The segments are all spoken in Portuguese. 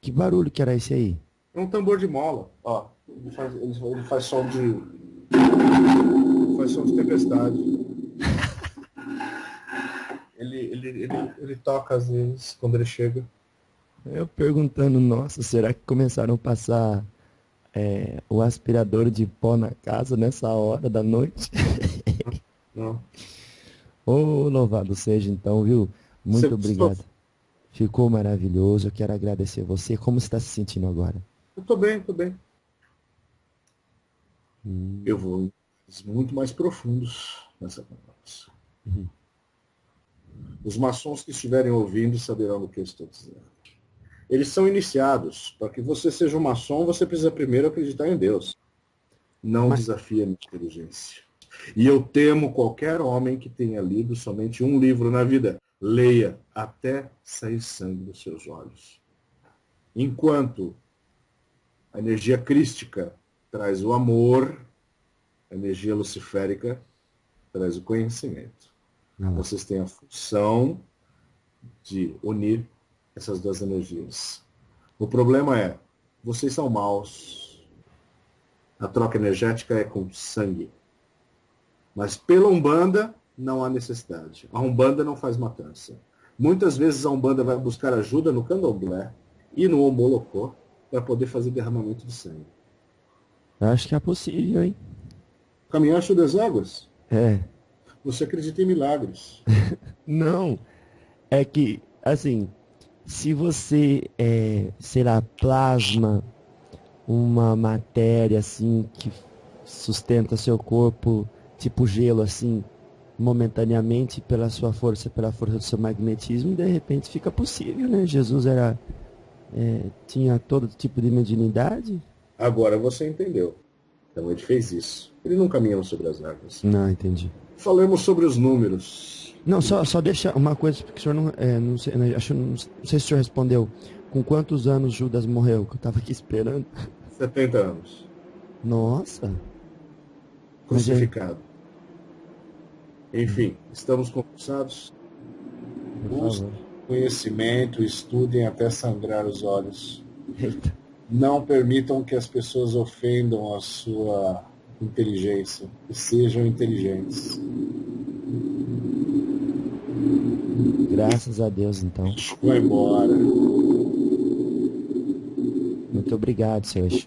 Que barulho que era esse aí? É um tambor de mola. Ó, ele faz som de. Faz som de tempestade. Ele toca às vezes quando ele chega. Eu perguntando, nossa, será que começaram a passar o aspirador de pó na casa nessa hora da noite? Não. Ô, louvado seja então, viu? Você Muito gostou? obrigado. Ficou maravilhoso. Eu quero agradecer você. Como você está se sentindo agora? Eu tô bem, tô bem. Eu Hum, vou em muito mais profundos nessa conversa. uhum. Os maçons que estiverem ouvindo saberão do que eu estou dizendo. Eles são iniciados. Para que você seja um maçom, você precisa primeiro acreditar em Deus. Não Mas, desafia a minha inteligência. E eu temo qualquer homem que tenha lido somente um livro na vida. Leia até sair sangue dos seus olhos. Enquanto a energia crística traz o amor, a energia luciférica traz o conhecimento. olha lá. Vocês têm a função de unir essas duas energias. O problema é, vocês são maus. A troca energética é com sangue. Mas pela Umbanda não há necessidade. A Umbanda não faz matança. Muitas vezes a Umbanda vai buscar ajuda no Candomblé e no Omolocô para poder fazer derramamento de sangue. Eu acho que é possível, hein? Caminhaste das águas? É. Você acredita em milagres. Não. É que, assim, se você, sei lá, plasma uma matéria assim que sustenta seu corpo, tipo gelo assim, momentaneamente pela sua força, pela força do seu magnetismo, de repente fica possível, né? Jesus tinha todo tipo de mediunidade? Agora você entendeu. Então ele fez isso. Ele não caminhou sobre as águas. Não, entendi. Falemos sobre os números. Não, só deixa uma coisa, porque o senhor não sei, né, acho, não sei se o senhor respondeu. Com quantos anos Judas morreu? Que eu tava aqui esperando. 70 anos. Nossa, mas é, Crucificado. Enfim, estamos conversados. por favor. Busquem conhecimento, estudem até sangrar os olhos. Eita. Não permitam que as pessoas ofendam a sua inteligência. E sejam inteligentes. Graças a Deus, então. Vou embora. Muito obrigado, seu Exu.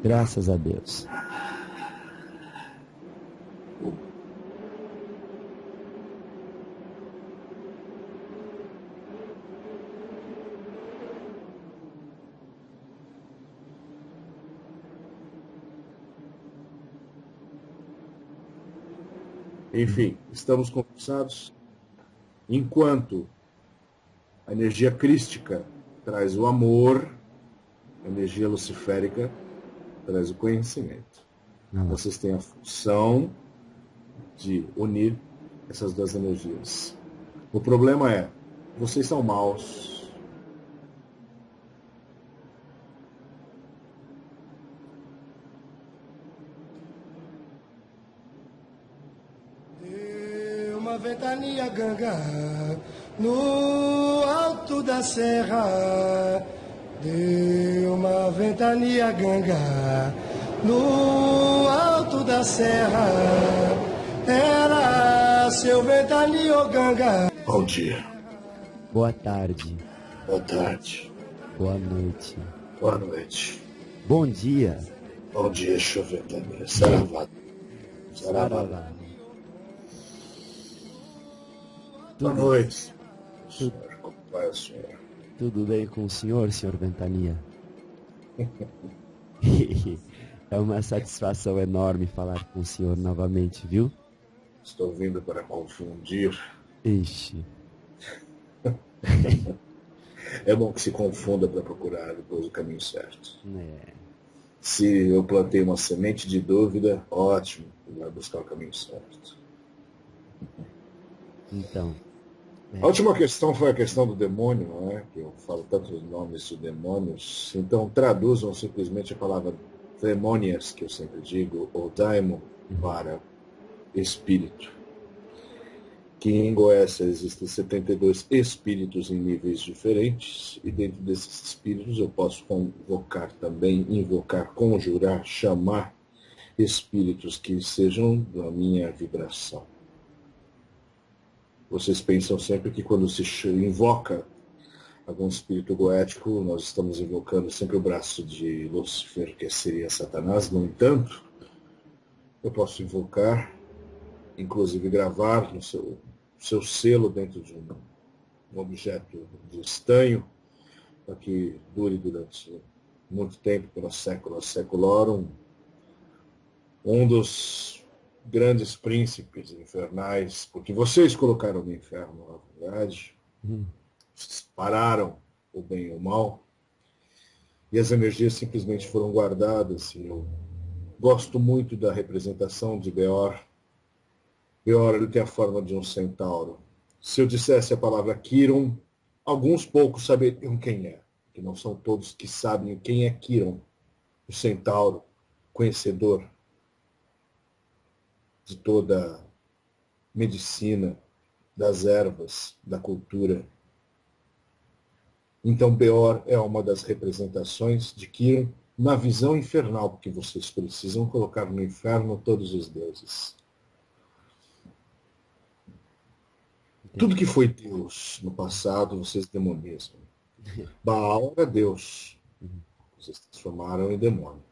Graças a Deus. Enfim, estamos conversados. Enquanto a energia crística traz o amor, a energia luciférica traz o conhecimento. Olha lá. Vocês têm a função de unir essas duas energias. O problema é, vocês são maus. Deu uma ventania ganga no alto da serra. Deu uma ventania ganga no alto da serra. Era seu ventania ganga. Bom dia, Boa tarde. boa tarde, Boa noite. boa noite. Bom dia. Bom dia, Choventania. Saravá. Saravá. Saravá. Boa Tudo, noite, tu- senhor. Como vai o senhor? tudo bem com o senhor Ventania? É uma satisfação enorme falar com o senhor novamente, viu? Estou vindo para confundir. Ixi. É bom que se confunda para procurar depois o caminho certo. É, Se eu plantei uma semente de dúvida, ótimo, vai buscar o caminho certo. então, A é, última questão foi a questão do demônio, não é? Que eu falo tantos nomes de demônios. Então traduzam simplesmente a palavra demônias, que eu sempre digo, ou daimon, para espírito. que em Goécia existem 72 espíritos em níveis diferentes, e dentro desses espíritos eu posso convocar também, invocar, conjurar, chamar espíritos que sejam da minha vibração. Vocês pensam sempre que quando se invoca algum espírito goético, nós estamos invocando sempre o braço de Lúcifer, que seria Satanás. No entanto, eu posso invocar, inclusive gravar no seu selo dentro de um objeto de estanho, para que dure durante muito tempo, pela sécula seculorum, um dos grandes príncipes infernais, porque vocês colocaram no inferno, na verdade, vocês pararam o bem e o mal, e as energias simplesmente foram guardadas. E eu gosto muito da representação de Beor. Beor, ele tem a forma de um centauro. Se eu dissesse a palavra Quiron, alguns poucos saberiam quem é, que não são todos que sabem quem é Quiron, o centauro, conhecedor de toda a medicina, das ervas, da cultura. Então, Beor é uma das representações de Quiron na visão infernal, porque vocês precisam colocar no inferno todos os deuses. Tudo que foi Deus no passado, vocês demonizam. Baal era Deus. Vocês transformaram em demônio.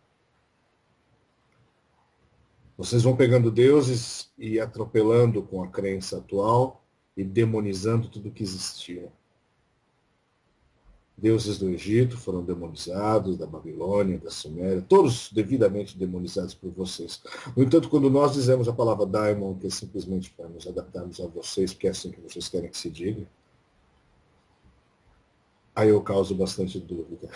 Vocês vão pegando deuses e atropelando com a crença atual e demonizando tudo que existia. Deuses do Egito foram demonizados, da Babilônia, da Suméria, todos devidamente demonizados por vocês. No entanto, quando nós dizemos a palavra daimon, que é simplesmente para nos adaptarmos a vocês, porque é assim que vocês querem que se diga, aí eu causo bastante dúvida.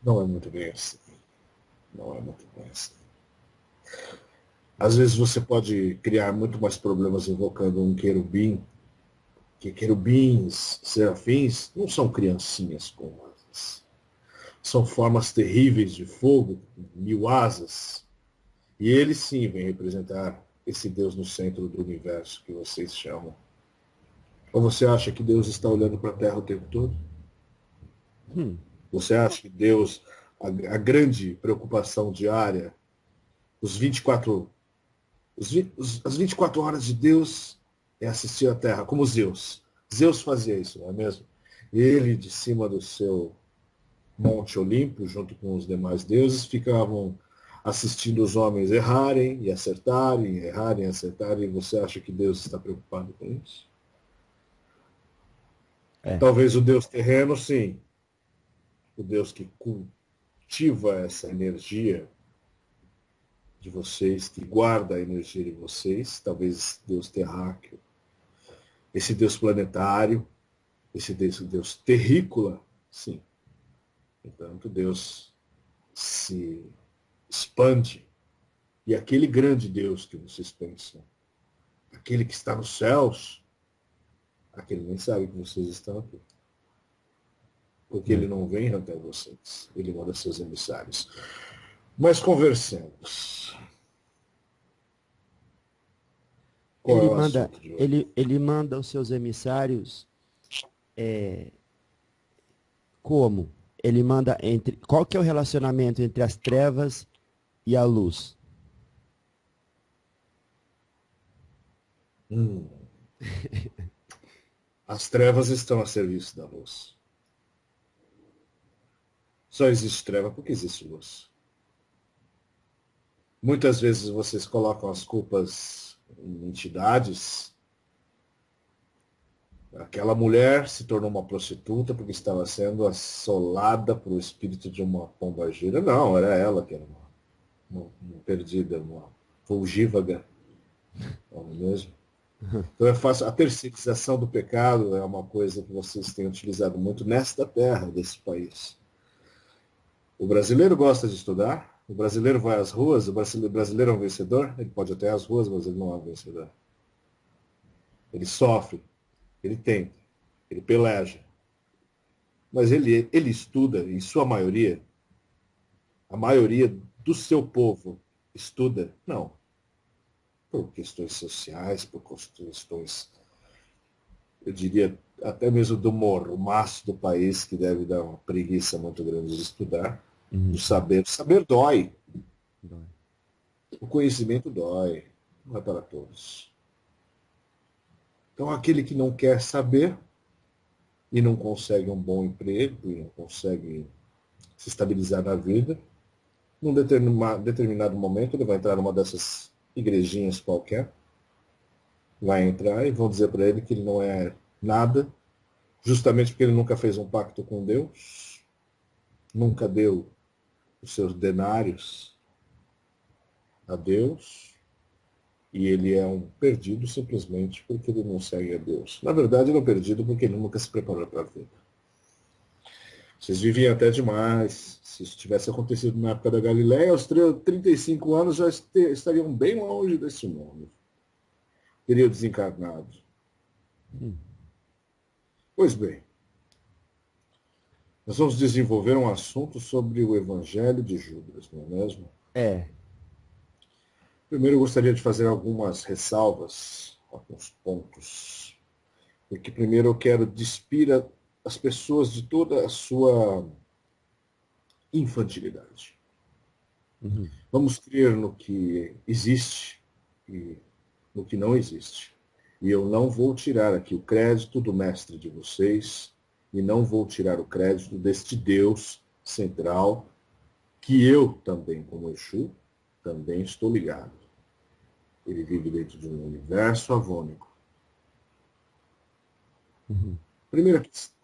Não é muito bem assim. Não é muito bem assim. Às vezes você pode criar muito mais problemas invocando um querubim, que querubins, serafins, não são criancinhas com asas. São formas terríveis de fogo, 1000 asas. E eles sim vêm representar esse Deus no centro do universo que vocês chamam. Ou você acha que Deus está olhando para a Terra o tempo todo? Você acha que Deus, a grande preocupação diária, as 24 horas de Deus é assistir a Terra, como Zeus. Zeus fazia isso, não é mesmo? Ele, de cima do seu Monte Olimpo, junto com os demais deuses, ficavam assistindo os homens errarem e acertarem, errarem e acertarem. E você acha que Deus está preocupado com isso? Talvez o Deus terreno, sim. O Deus que cultiva essa energia de vocês, que guarda a energia de vocês, talvez Deus terráqueo, esse Deus planetário, esse Deus terrícola, sim. Portanto, Deus se expande. E aquele grande Deus que vocês pensam, aquele que está nos céus, aquele nem sabe que vocês estão aqui. Porque ele não vem até vocês, ele manda seus emissários. Mas conversemos. Ele manda os seus emissários como? Ele manda entre. Qual que é o relacionamento entre as trevas e a luz? As trevas estão a serviço da luz. Só existe treva porque existe luz. Muitas vezes vocês colocam as culpas em entidades. Aquela mulher se tornou uma prostituta porque estava sendo assolada por o espírito de uma pombagira. Não, era ela que era uma perdida, uma fulgívaga. Não é mesmo? Então é fácil. A terceirização do pecado é uma coisa que vocês têm utilizado muito nesta terra desse país. O brasileiro gosta de estudar, o brasileiro vai às ruas, o brasileiro é um vencedor, ele pode até ir às ruas, mas ele não é um vencedor. Ele sofre, ele tenta, ele peleja. Mas ele estuda, em sua maioria, a maioria do seu povo estuda? Não. por questões sociais, por questões, eu diria, até mesmo do mormaço do país, que deve dar uma preguiça muito grande de estudar, do saber. O saber dói. Dói. O conhecimento dói. Não é para todos. Então, aquele que não quer saber e não consegue um bom emprego, e não consegue se estabilizar na vida, num determinado momento ele vai entrar numa dessas igrejinhas qualquer, vai entrar e vão dizer para ele que ele não é nada, justamente porque ele nunca fez um pacto com Deus, nunca deu os seus denários a Deus, e ele é um perdido simplesmente porque ele não segue a Deus. Na verdade, ele é um perdido porque ele nunca se preparou para a vida. Vocês viviam até demais. Se isso tivesse acontecido na época da Galileia, aos 35 anos já estariam bem longe desse mundo. Teriam desencarnado. Pois bem, nós vamos desenvolver um assunto sobre o Evangelho de Judas, não é mesmo? É. Primeiro, eu gostaria de fazer algumas ressalvas, alguns pontos. Porque primeiro eu quero despir as pessoas de toda a sua infantilidade. Vamos crer no que existe e no que não existe. E eu não vou tirar aqui o crédito do mestre de vocês e não vou tirar o crédito deste Deus central que eu também, como Exu, também estou ligado. Ele vive dentro de um universo avônico. Primeira questão.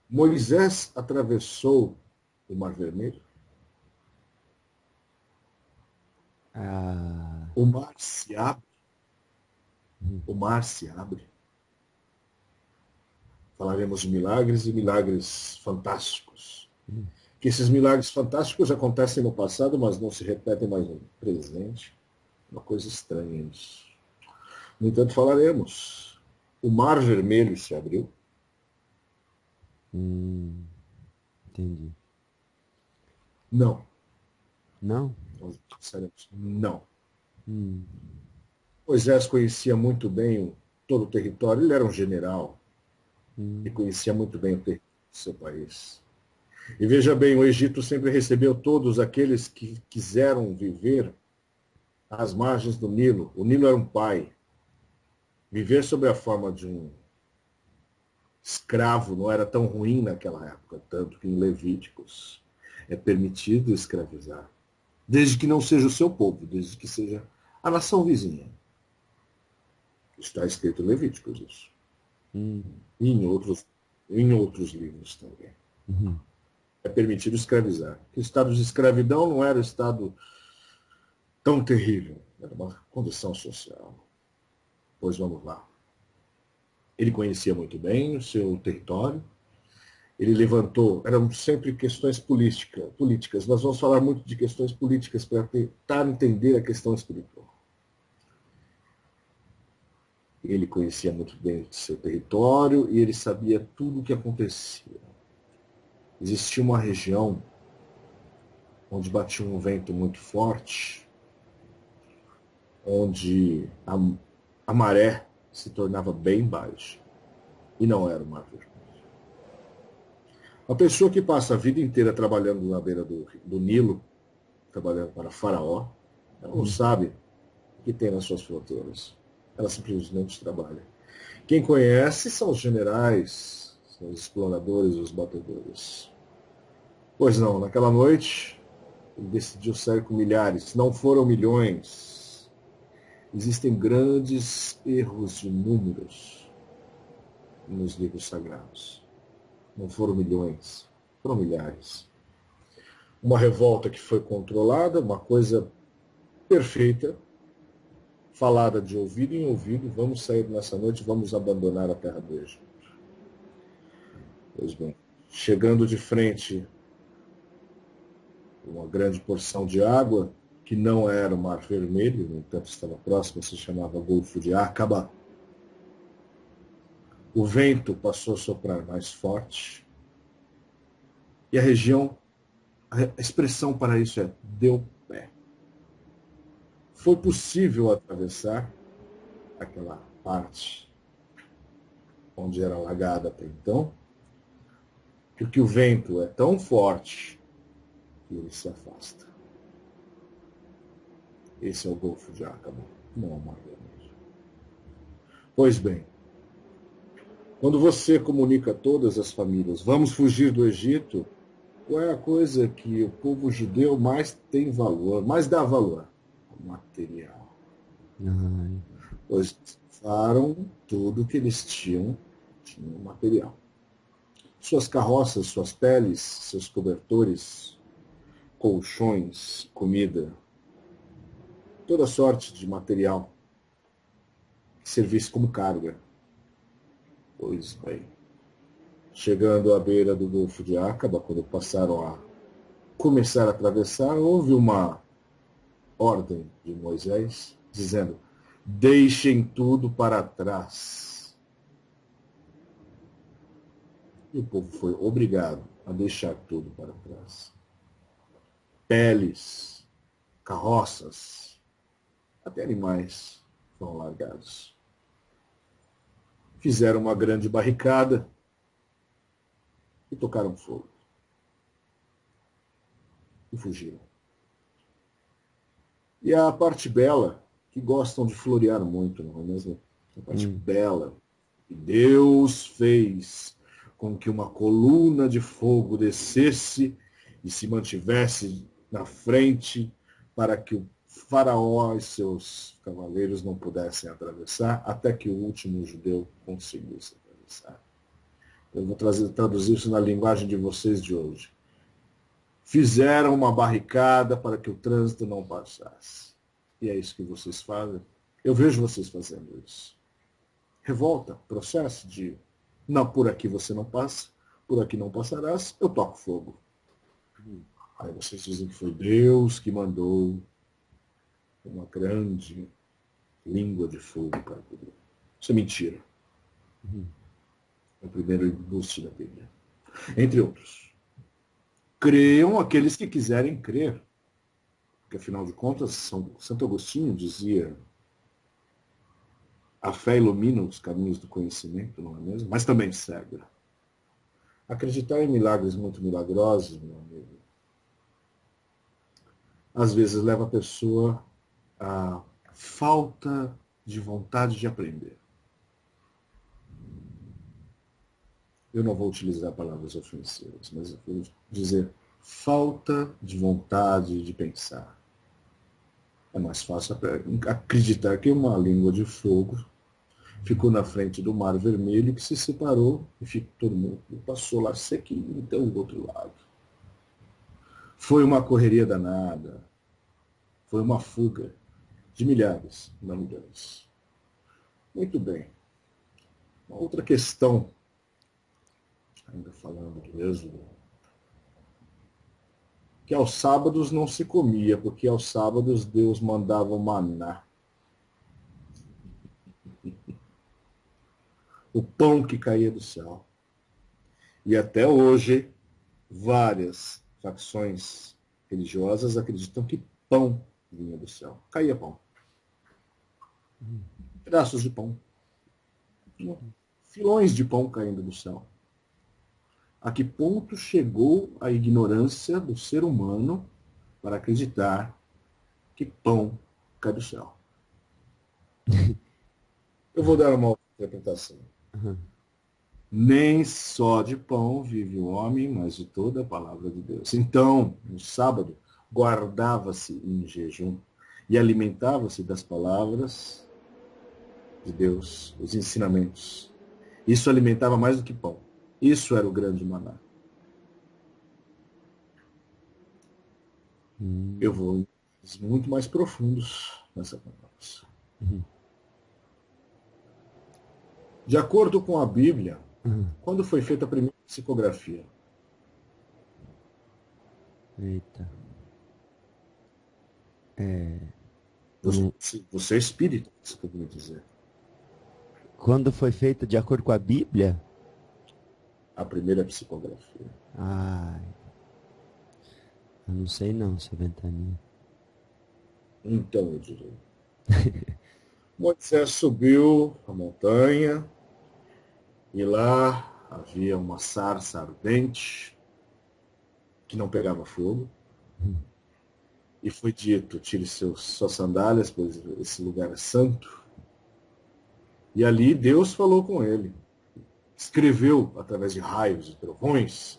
Moisés atravessou o Mar Vermelho? O mar se abre? O mar se abre? Falaremos de milagres e milagres fantásticos. Que esses milagres fantásticos acontecem no passado, mas não se repetem mais no presente. Uma coisa estranha isso. No entanto, falaremos. O Mar Vermelho se abriu? Entendi. Não. Não? Nós disseremos não. Moisés conhecia muito bem todo o território. Ele era um general. E conhecia muito bem o território do seu país. E veja bem, o Egito sempre recebeu todos aqueles que quiseram viver às margens do Nilo. O Nilo era um pai. Viver sob a forma de um escravo não era tão ruim naquela época, tanto que em Levíticos é permitido escravizar, desde que não seja o seu povo, desde que seja a nação vizinha. Está escrito em Levíticos isso. E em outros livros também. É permitido escravizar. O estado de escravidão não era um estado tão terrível, era uma condição social. Pois vamos lá. Ele conhecia muito bem o seu território. Ele levantou, eram sempre questões políticas. Nós vamos falar muito de questões políticas para tentar entender a questão espiritual. Ele conhecia muito bem o seu território e ele sabia tudo o que acontecia. Existia uma região onde batia um vento muito forte, onde a maré se tornava bem baixa. E não era o Mar Vermelho. Uma pessoa que passa a vida inteira trabalhando na beira do Nilo, trabalhando para Faraó, ela não sabe o que tem nas suas fronteiras. Ela simplesmente trabalha. Quem conhece são os generais, são os exploradores, os batedores. Pois não, naquela noite, ele decidiu sair com milhares. Não foram milhões. Existem grandes erros de números nos livros sagrados. Não foram milhões, foram milhares. Uma revolta que foi controlada, uma coisa perfeita, falada de ouvido em ouvido, vamos sair nessa noite, vamos abandonar a terra do Egito. Pois bem, chegando de frente uma grande porção de água, que não era o Mar Vermelho, no entanto estava próximo, se chamava Golfo de Acaba. O vento passou a soprar mais forte. E a região, a expressão para isso é deu pé. foi possível atravessar aquela parte onde era alagada até então, porque o vento é tão forte que ele se afasta. Esse é o Golfo de Acaba, não é o Mar Vermelho. Pois bem, quando você comunica a todas as famílias, vamos fugir do Egito, qual é a coisa que o povo judeu mais tem valor, mais dá valor? O material. Ai. Pois usaram tudo que eles tinham material. Suas carroças, suas peles, seus cobertores, colchões, comida, toda sorte de material que servisse como carga. Pois bem, chegando à beira do Golfo de Acaba, quando passaram a começar a atravessar, houve uma ordem de Moisés dizendo: deixem tudo para trás. E o povo foi obrigado a deixar tudo para trás. Peles, carroças, até animais foram largados. Fizeram uma grande barricada e tocaram fogo. E fugiram. E a parte bela, que gostam de florear muito, não é mesmo? A parte bela, que Deus fez com que uma coluna de fogo descesse e se mantivesse na frente para que o faraó e seus cavaleiros não pudessem atravessar, até que o último judeu conseguisse atravessar. Eu vou traduzir isso na linguagem de vocês de hoje. Fizeram uma barricada para que o trânsito não passasse. E é isso que vocês fazem. Eu vejo vocês fazendo isso. Revolta, processo de, não, por aqui você não passa, por aqui não passarás, eu toco fogo. Aí vocês dizem que foi Deus que mandou uma grande língua de fogo para tudo. Isso é mentira. É o primeiro embuste da Bíblia. Entre outros. Creiam aqueles que quiserem crer. Porque, afinal de contas, Santo Agostinho dizia: a fé ilumina os caminhos do conhecimento, não é mesmo? Mas também cega. Acreditar em milagres muito milagrosos, meu amigo, às vezes leva a pessoa à falta de vontade de aprender. Eu não vou utilizar palavras ofensivas, mas eu vou dizer falta de vontade de pensar. É mais fácil acreditar que uma língua de fogo ficou na frente do Mar Vermelho, que se separou e todo mundo passou lá sequinho até o outro lado. Foi uma correria danada. Foi uma fuga de milhares, não milhões. Muito bem. Uma outra questão, ainda falando do Êxodo, que aos sábados não se comia, porque aos sábados Deus mandava o maná. O pão que caía do céu. E até hoje, várias facções religiosas acreditam que pão vinha do céu. Caía pão. Pedaços de pão. Filões de pão caindo do céu. A que ponto chegou a ignorância do ser humano para acreditar que pão cai do céu? Eu vou dar uma outra interpretação. Nem só de pão vive o homem, mas de toda a palavra de Deus. Então, no sábado, guardava-se em jejum e alimentava-se das palavras de Deus, os ensinamentos. Isso alimentava mais do que pão. Isso era o grande maná. Eu vou em muito mais profundos nessa conversa. De acordo com a Bíblia, quando foi feita a primeira psicografia? Eita. Você é espírita, isso que eu vou dizer. Quando foi feita de acordo com a Bíblia? A primeira psicografia. Ai. Eu não sei não, seu Ventania. Então eu direi. Moisés subiu a montanha e lá havia uma sarça ardente que não pegava fogo. E foi dito, tire suas sandálias, pois esse lugar é santo. E ali Deus falou com ele. Escreveu através de raios e trovões.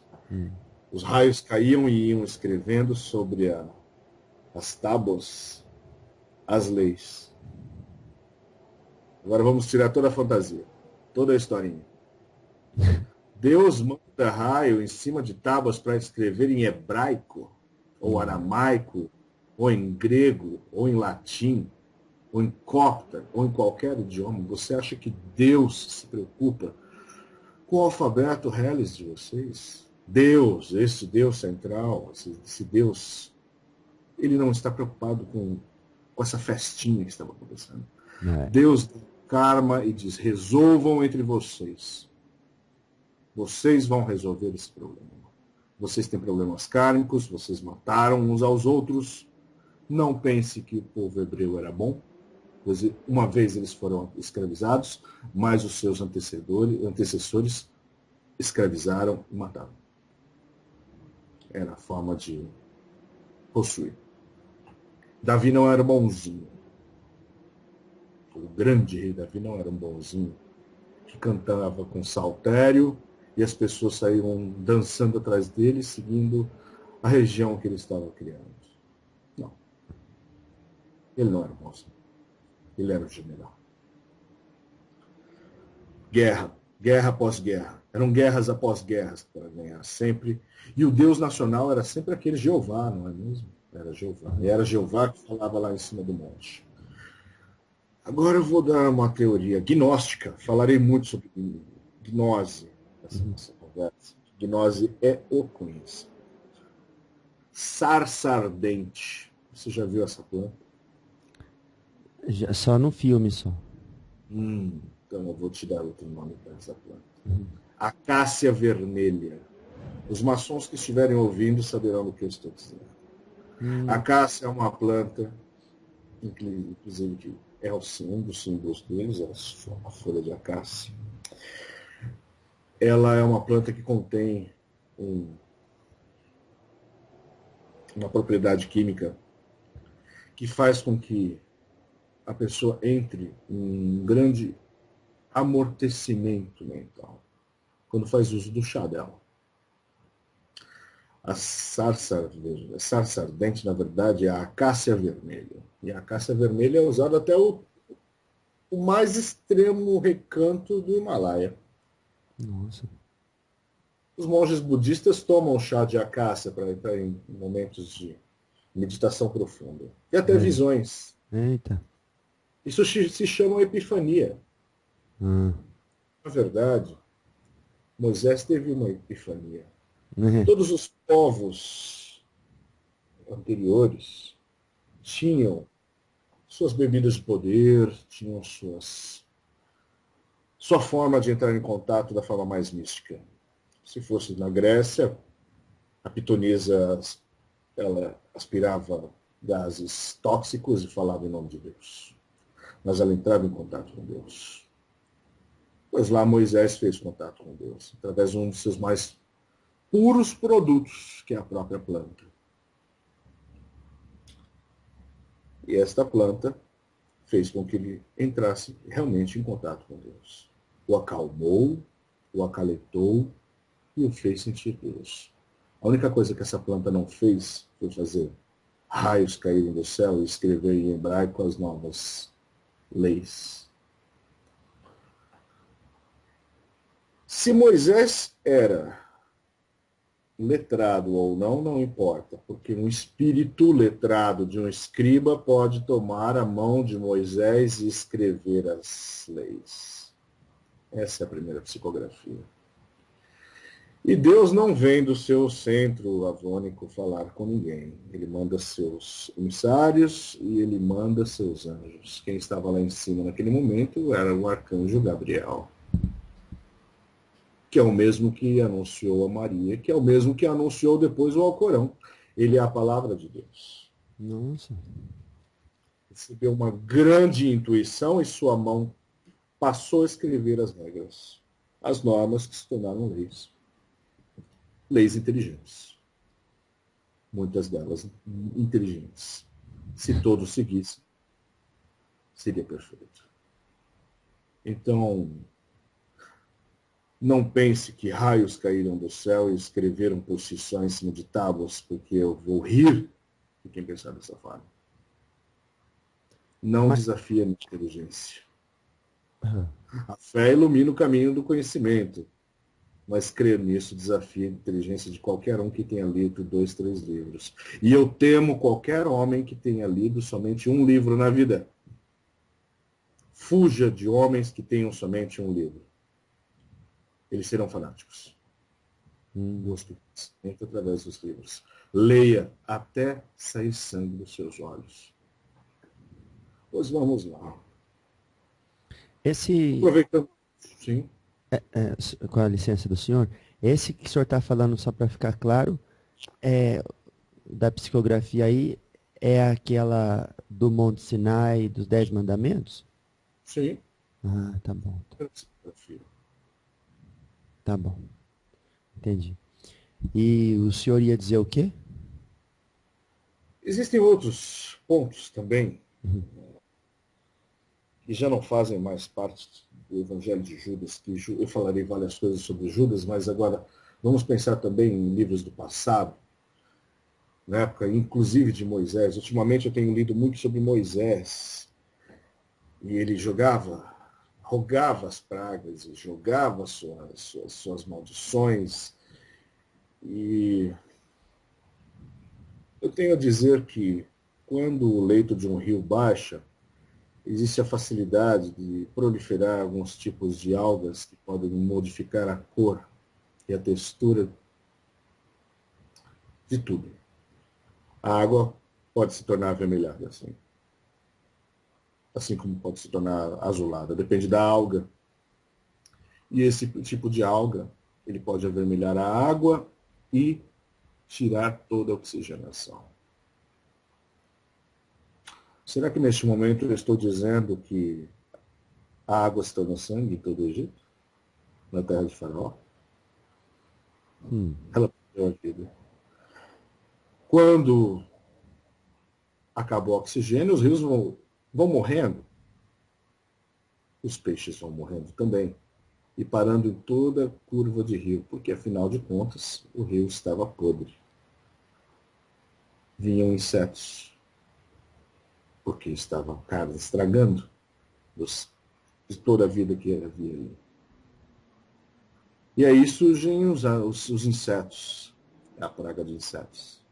Os raios caíam e iam escrevendo sobre as tábuas as leis. Agora vamos tirar toda a fantasia, toda a historinha. Deus manda raio em cima de tábuas para escrever em hebraico, ou aramaico, ou em grego, ou em latim, ou em copta, ou em qualquer idioma. Você acha que Deus se preocupa com o alfabeto reles de vocês? Deus, esse Deus central, esse Deus, ele não está preocupado com essa festinha que estava acontecendo. Deus dá karma e diz, resolvam entre vocês. Vocês vão resolver esse problema. Vocês têm problemas kármicos, vocês mataram uns aos outros. Não pense que o povo hebreu era bom, pois uma vez eles foram escravizados, mas os seus antecessores escravizaram e mataram. Era a forma de possuir. Davi não era bonzinho. O grande rei Davi não era um bonzinho que cantava com saltério e as pessoas saíam dançando atrás dele, seguindo a região que ele estava criando. Não. Ele não era bonzinho. Ele era o general. Guerra. Guerra após guerra. Eram guerras após guerras para ganhar sempre. E o Deus nacional era sempre aquele Jeová, não é mesmo? Era Jeová. E era Jeová que falava lá em cima do monte. Agora eu vou dar uma teoria gnóstica. Falarei muito sobre gnose nessa conversa. Gnose é o conhecimento. Sarça ardente. Você já viu essa planta? Só no filme, só. Então eu vou te dar outro nome para essa planta. Acácia vermelha. Os maçons que estiverem ouvindo saberão do que eu estou dizendo. Acácia é uma planta, inclusive, que é um dos símbolos deles, é a folha de acácia. Ela é uma planta que contém uma propriedade química que faz com que a pessoa entre em um grande amortecimento mental quando faz uso do chá dela. A sarça ardente, na verdade, é a acácia vermelha. E a acácia vermelha é usada até o mais extremo recanto do Himalaia. Nossa. Os monges budistas tomam chá de acácia para entrar em momentos de meditação profunda. E até visões. Eita. Isso se chama epifania. Na verdade, Moisés teve uma epifania. Todos os povos anteriores tinham suas bebidas de poder, tinham sua forma de entrar em contato da forma mais mística. Se fosse na Grécia, a pitonisa, ela aspirava gases tóxicos e falava em nome de Deus. Mas ela entrava em contato com Deus. Pois lá Moisés fez contato com Deus, através de um dos seus mais puros produtos, que é a própria planta. E esta planta fez com que ele entrasse realmente em contato com Deus. O acalmou, o acalentou e o fez sentir Deus. A única coisa que essa planta não fez foi fazer raios caírem do céu e escrever em hebraico as novas leis. Se Moisés era letrado ou não, não importa, porque um espírito letrado de um escriba pode tomar a mão de Moisés e escrever as leis. Essa é a primeira psicografia. E Deus não vem do seu centro avônico falar com ninguém. Ele manda seus emissários e ele manda seus anjos. Quem estava lá em cima naquele momento era o arcanjo Gabriel, que é o mesmo que anunciou a Maria, que é o mesmo que anunciou depois o Alcorão. Ele é a palavra de Deus. Nossa. recebeu uma grande intuição e sua mão passou a escrever as regras, as normas que se tornaram leis. Leis inteligentes. Muitas delas inteligentes. Se todos seguissem, seria perfeito. Então, não pense que raios caíram do céu e escreveram por si só em cima de tábuas, porque eu vou rir de quem pensar dessa forma. Não desafia a minha inteligência. A fé ilumina o caminho do conhecimento, mas crer nisso desafia a inteligência de qualquer um que tenha lido 2, 3 livros. E eu temo qualquer homem que tenha lido somente um livro na vida. Fuja de homens que tenham somente um livro. Eles serão fanáticos. Gosto de conhecimento através dos livros. Leia até sair sangue dos seus olhos. Pois vamos lá. Aproveitando. Sim. Com a licença do senhor, esse que o senhor está falando, só para ficar claro, da psicografia aí, é aquela do Monte Sinai, dos 10 Mandamentos? Sim. Ah, tá bom. Tá bom. Entendi. E o senhor ia dizer o quê? Existem outros pontos também, que já não fazem mais parte do Evangelho de Judas, que eu falarei várias coisas sobre Judas, mas agora vamos pensar também em livros do passado, na época inclusive de Moisés. Ultimamente eu tenho lido muito sobre Moisés, e ele rogava as pragas, e jogava suas maldições, e eu tenho a dizer que quando o leito de um rio baixa, existe a facilidade de proliferar alguns tipos de algas que podem modificar a cor e a textura de tudo. A água pode se tornar avermelhada, assim como pode se tornar azulada, depende da alga. E esse tipo de alga, ele pode avermelhar a água e tirar toda a oxigenação. Será que neste momento eu estou dizendo que a água se tornou sangue em todo o Egito? Na terra de Faraó? Ela perdeu a vida. Quando acabou o oxigênio, os rios vão morrendo. Os peixes vão morrendo também. E parando em toda a curva de rio, porque afinal de contas o rio estava podre. Vinham insetos, porque estavam estragando de toda a vida que havia ali. E aí surgem os insetos, a praga de insetos.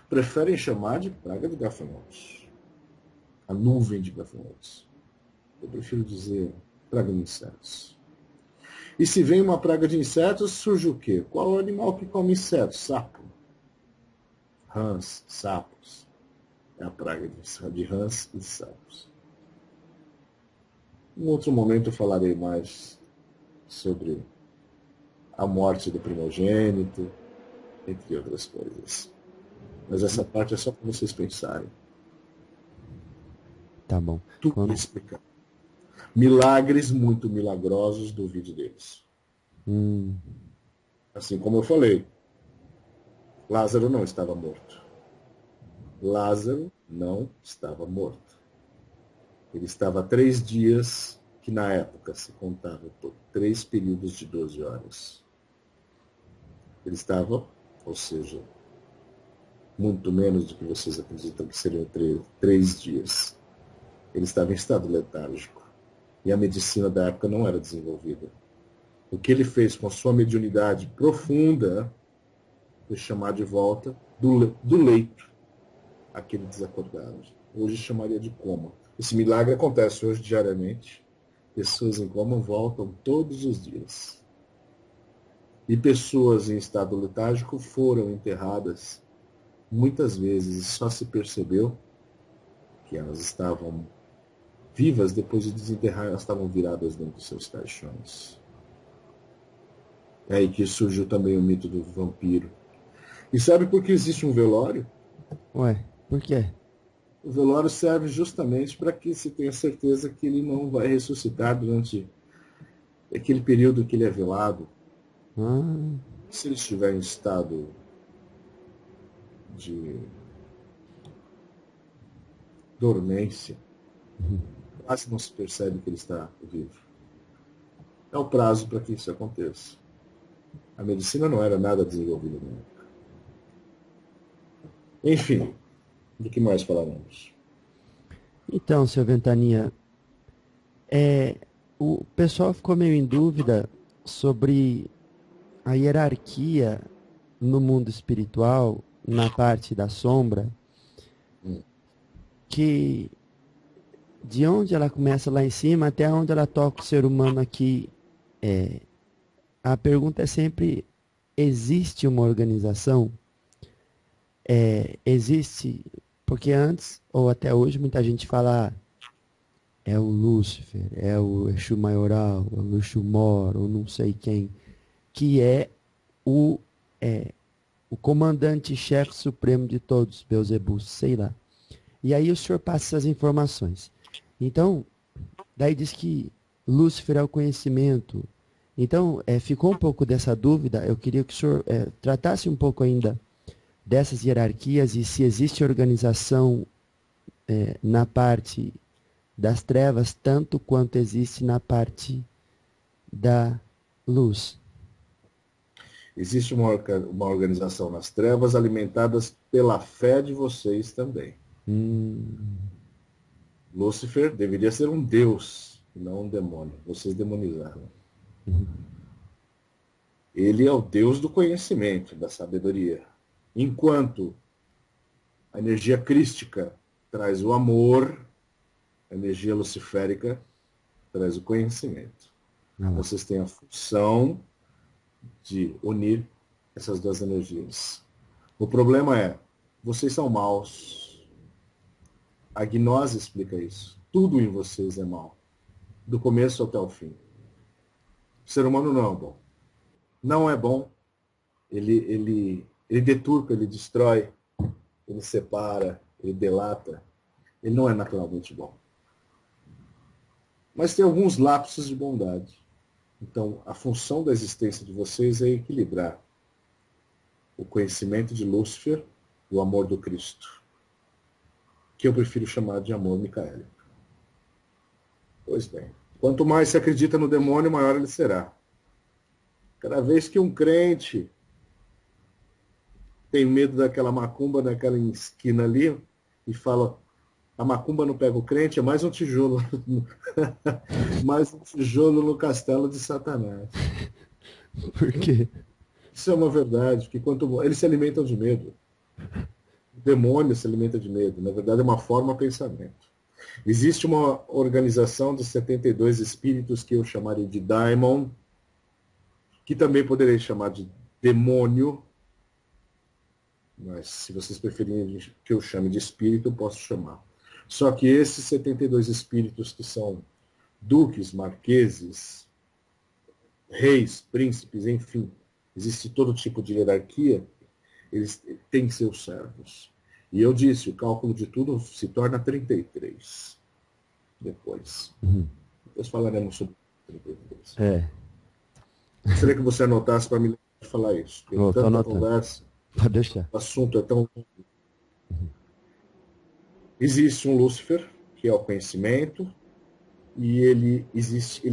Preferem chamar de praga de gafanhotos, a nuvem de gafanhotos. Eu prefiro dizer praga de insetos. E se vem uma praga de insetos, surge o quê? Qual é o animal que come insetos? Sapo. Rãs, sapos. É a praga de rãs e sapos. Em outro momento eu falarei mais sobre a morte do primogênito, entre outras coisas. Mas essa parte é só para vocês pensarem. Tá bom. Tudo explicado. Milagres muito milagrosos do vídeo deles. Assim como eu falei, Lázaro não estava morto. Lázaro não estava morto. Ele estava há 3 dias, que na época se contava por 3 períodos de 12 horas. Ele estava, ou seja, muito menos do que vocês acreditam que seriam 3 dias. Ele estava em estado letárgico. E a medicina da época não era desenvolvida. O que ele fez com sua mediunidade profunda foi chamar de volta do leito aquele desacordado. Hoje chamaria de coma. Esse milagre acontece hoje diariamente. Pessoas em coma voltam todos os dias. E pessoas em estado letárgico foram enterradas muitas vezes e só se percebeu que elas estavam vivas depois de desenterrar, elas estavam viradas dentro dos seus caixões. É aí que surgiu também o mito do vampiro. E sabe por que existe um velório? Ué, por quê? O velório serve justamente para que se tenha certeza que ele não vai ressuscitar durante aquele período que ele é velado. Ah, Se ele estiver em estado de dormência, quase não se percebe que ele está vivo. É o prazo para que isso aconteça. A medicina não era nada desenvolvida na época. Enfim, do que mais falaremos? então, seu Ventania, o pessoal ficou meio em dúvida sobre a hierarquia no mundo espiritual, na parte da sombra, Hum. que de onde ela começa lá em cima até onde ela toca o ser humano aqui. A pergunta é sempre: existe uma organização? Existe, porque antes, ou até hoje, muita gente fala, é o Lúcifer, é o Exu Maioral, é o Exu Mor, ou não sei quem, que é o, é, o comandante-chefe supremo de todos, Beelzebub, sei lá. E aí o senhor passa essas informações. Então, daí diz que Lúcifer é o conhecimento. Então, ficou um pouco dessa dúvida. Eu queria que o senhor tratasse um pouco ainda dessas hierarquias e se existe organização na parte das trevas, tanto quanto existe na parte da luz. Existe uma organização nas trevas alimentadas pela fé de vocês também. Lúcifer deveria ser um deus, não um demônio. Vocês demonizaram. Ele é o deus do conhecimento, da sabedoria. Enquanto a energia crística traz o amor, a energia luciférica traz o conhecimento. Vocês têm a função de unir essas duas energias. O problema é, vocês são maus. A gnose explica isso. Tudo em vocês é mal. Do começo até o fim. O ser humano não é bom. Não é bom. Ele deturpa, ele destrói, ele separa, ele delata. Ele não é naturalmente bom. Mas tem alguns lapsos de bondade. Então, a função da existência de vocês é equilibrar o conhecimento de Lúcifer e o amor do Cristo, que eu prefiro chamar de amor micaélico. Pois bem, quanto mais se acredita no demônio, maior ele será. Cada vez que um crente tem medo daquela macumba naquela esquina ali e fala, a macumba não pega o crente, é mais um tijolo. Mais um tijolo no castelo de Satanás. Por quê? Isso é uma verdade, porque quanto eles se alimentam de medo. O demônio se alimenta de medo. Na verdade, é uma forma de pensamento. Existe uma organização de 72 espíritos que eu chamaria de Daimon, que também poderei chamar de demônio, mas se vocês preferirem que eu chame de espírito, eu posso chamar. Só que esses 72 espíritos que são duques, marqueses, reis, príncipes, enfim, existe todo tipo de hierarquia, eles têm seus servos. E eu disse, o cálculo de tudo se torna 33. Depois. Depois falaremos sobre 33. Gostaria que você anotasse para me falar isso. Tem tanta conversa. Pode deixar. O assunto é tão... Existe um Lúcifer, que é o conhecimento, e ele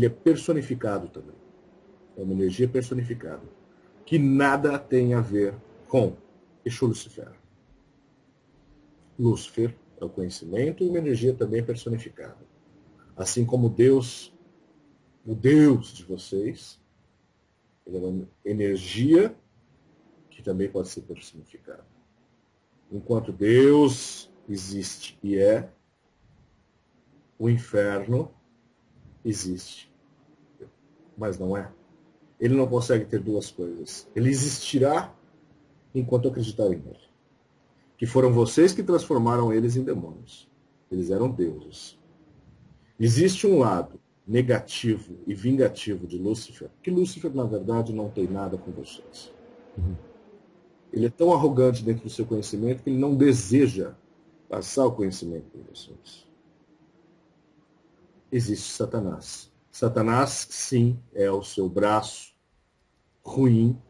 é personificado também. É uma energia personificada, que nada tem a ver com Exu Lucifer. Lúcifer é o conhecimento e uma energia também personificada. Assim como Deus, o Deus de vocês, ele é uma energia que também pode ser personificada. Enquanto Deus existe e é, o inferno existe, mas não é. Ele não consegue ter duas coisas. Ele existirá enquanto acreditarem nele. Que foram vocês que transformaram eles em demônios. Eles eram deuses. Existe um lado negativo e vingativo de Lúcifer, que Lúcifer, na verdade, não tem nada com vocês. Ele é tão arrogante dentro do seu conhecimento que ele não deseja passar o conhecimento para vocês. Existe Satanás. Satanás, sim, é o seu braço ruim,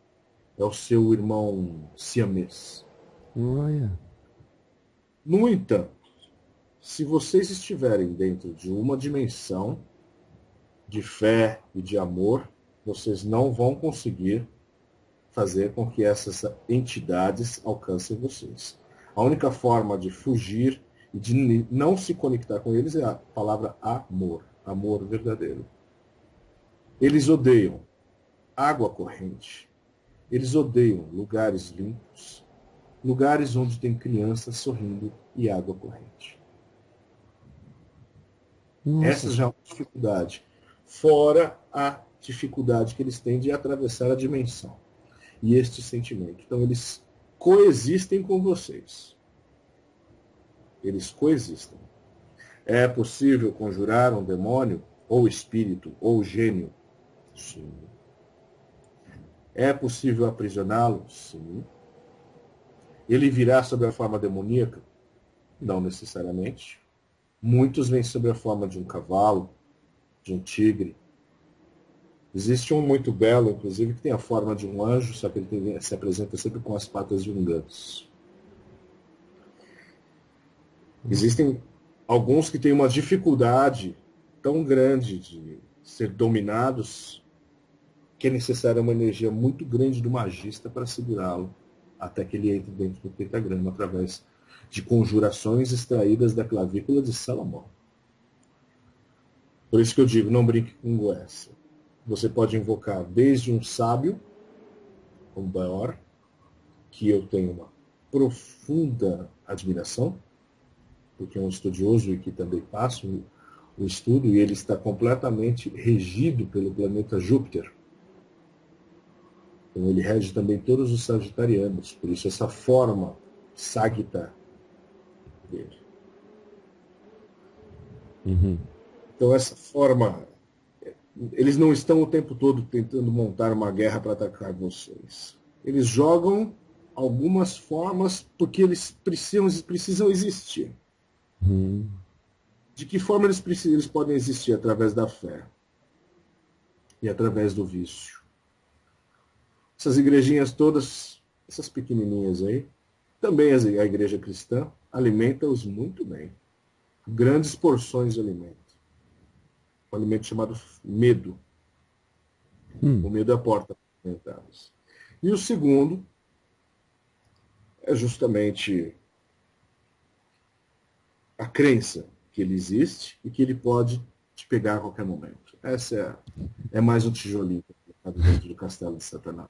é o seu irmão siamês. Olha. No entanto, se vocês estiverem dentro de uma dimensão de fé e de amor, vocês não vão conseguir fazer com que essas entidades alcancem vocês. A única forma de fugir e de não se conectar com eles é a palavra amor, amor verdadeiro. Eles odeiam água corrente, eles odeiam lugares limpos, lugares onde tem crianças sorrindo e água corrente. Nossa. Essa já é uma dificuldade, fora a dificuldade que eles têm de atravessar a dimensão e este sentimento. Então eles coexistem com vocês. Eles coexistem. É possível conjurar um demônio, ou espírito, ou gênio? Sim. É possível aprisioná-lo? Sim. Ele virá sob a forma demoníaca? Não necessariamente. Muitos vêm sob a forma de um cavalo, de um tigre. Existe um muito belo, inclusive, que tem a forma de um anjo, só que ele se apresenta sempre com as patas de um ganso. Existem alguns que têm uma dificuldade tão grande de ser dominados que é necessária uma energia muito grande do magista para segurá-lo até que ele entre dentro do pentagrama através de conjurações extraídas da clavícula de Salomão. Por isso que eu digo, não brinque com Goécia. Você pode invocar desde um sábio, como Baor, que eu tenho uma profunda admiração, porque é um estudioso e que também passa o estudo, e ele está completamente regido pelo planeta Júpiter. Então ele rege também todos os sagitarianos, por isso essa forma sagita dele. Uhum. Então essa forma, eles não estão o tempo todo tentando montar uma guerra para atacar vocês. Eles jogam algumas formas porque eles precisam existir. Uhum. De que forma eles podem existir? Através da fé e através do vício. Essas igrejinhas todas, essas pequenininhas aí, também a igreja cristã alimenta-os muito bem. Grandes porções de alimento. Um alimento chamado medo. O medo é a porta para alimentá-los. E o segundo é justamente a crença que ele existe e que ele pode te pegar a qualquer momento. Essa é mais um tijolinho dentro do castelo de Satanás.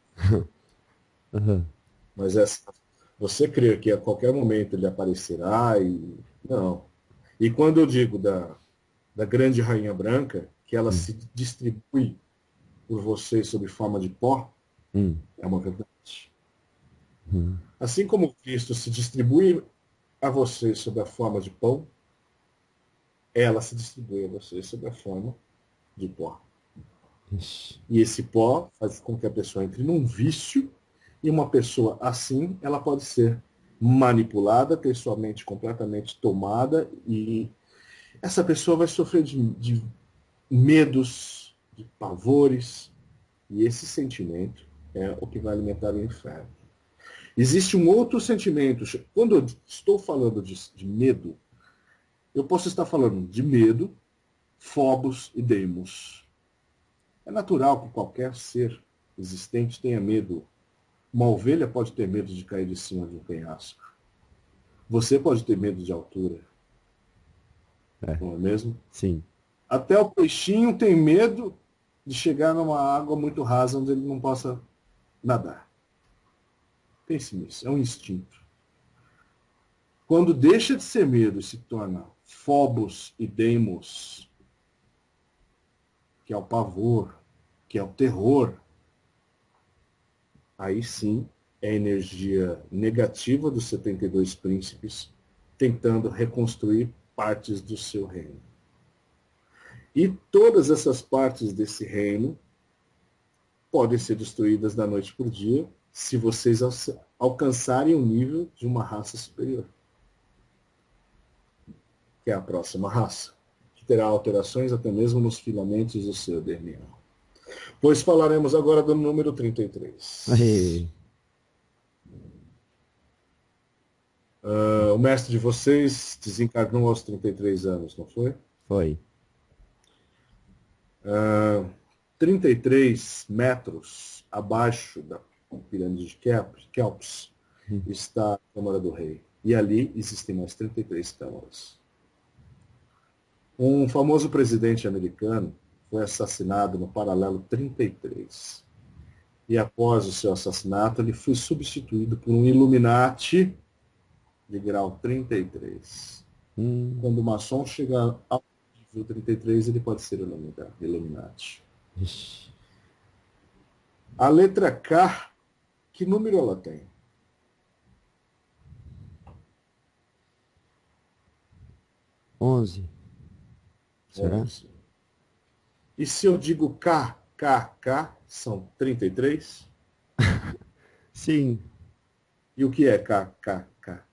Uhum. Mas você crer que a qualquer momento ele aparecerá e... Não. E quando eu digo da grande rainha branca, que ela se distribui por você sob forma de pó, é uma verdade. Assim como Cristo se distribui a você sob a forma de pão, ela se distribui a você sob a forma de pó. E esse pó faz com que a pessoa entre num vício, e uma pessoa assim, ela pode ser manipulada, ter sua mente completamente tomada, e essa pessoa vai sofrer de medos, de pavores, e esse sentimento é o que vai alimentar o inferno. Existe um outro sentimento. Quando eu estou falando de medo, eu posso estar falando de medo, Phobos e Deimos. É natural que qualquer ser existente tenha medo. Uma ovelha pode ter medo de cair de cima de um penhasco. Você pode ter medo de altura. Não é mesmo? Sim. Até o peixinho tem medo de chegar numa água muito rasa onde ele não possa nadar. Pense nisso, é um instinto. Quando deixa de ser medo e se torna Phobos e Deimos, que é o pavor, que é o terror, aí sim é a energia negativa dos 72 príncipes tentando reconstruir partes do seu reino. E todas essas partes desse reino podem ser destruídas da noite por dia se vocês alcançarem o nível de uma raça superior. que é a próxima raça, que terá alterações até mesmo nos filamentos do seu DNA. Pois falaremos agora do número 33. Aí. O mestre de vocês desencarnou aos 33 anos, não foi? Foi. 33 metros abaixo da pirâmide de Kelps está a Câmara do Rei. E ali existem mais 33 câmaras. Um famoso presidente americano foi assassinado no paralelo 33. E após o seu assassinato, ele foi substituído por um Illuminati de grau 33. Quando o maçom chega ao nível 33, ele pode ser Illuminati. Ixi. A letra K, que número ela tem? 11. Será? 11. E se eu digo K, K, K, são 33? Sim. E o que é K, K, K?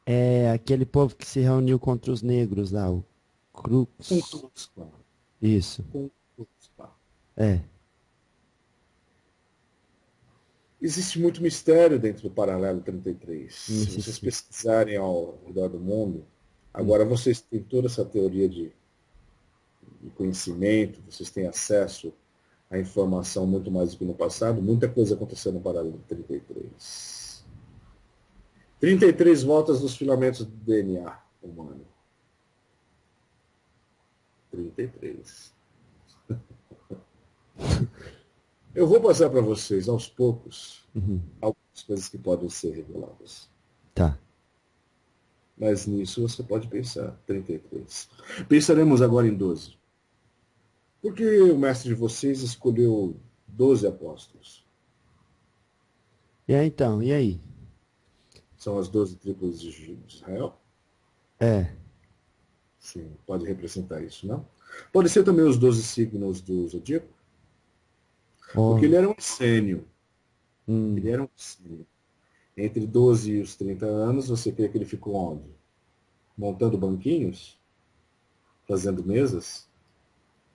É aquele povo que se reuniu contra os negros lá, o Ku Klux Klan. Isso. Ku Klux Klan. É. Existe muito mistério dentro do paralelo 33. Sim, Se vocês sim. pesquisarem ao redor do mundo, agora vocês têm toda essa teoria de conhecimento, vocês têm acesso à informação muito mais do que no passado, muita coisa aconteceu no paralelo 33. 33 voltas dos filamentos do DNA humano. 33. Eu vou passar para vocês, aos poucos, algumas coisas que podem ser reveladas. Tá. Mas nisso você pode pensar, 33. Pensaremos agora em 12. Por que o mestre de vocês escolheu 12 apóstolos? E aí, então, e aí? São as 12 tribos de Israel? É. Sim, pode representar isso, não? Pode ser também os 12 signos do Zodíaco? Porque ele era um essênio. Ele era um essênio. Entre 12 e os 30 anos, você crê que ele ficou onde? Montando banquinhos? Fazendo mesas?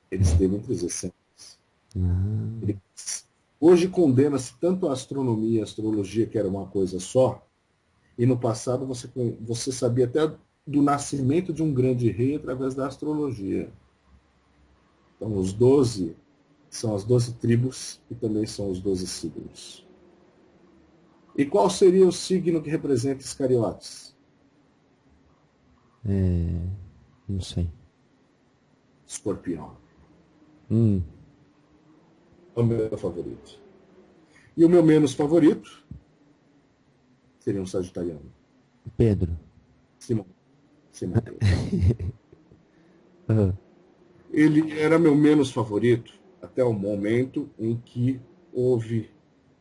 Ele esteve entre os essênios. Ele hoje condena-se tanto a astronomia e a astrologia, que era uma coisa só, e no passado você sabia até do nascimento de um grande rei através da astrologia. Então, os 12 são as 12 tribos e também são os 12 signos. E qual seria o signo que representa Iscariotes? Não sei. Escorpião. Hum. É o meu favorito. E o meu menos favorito seria um sagitariano. Pedro. Simão. Simão. Ah, Ele era meu menos favorito até o momento em que houve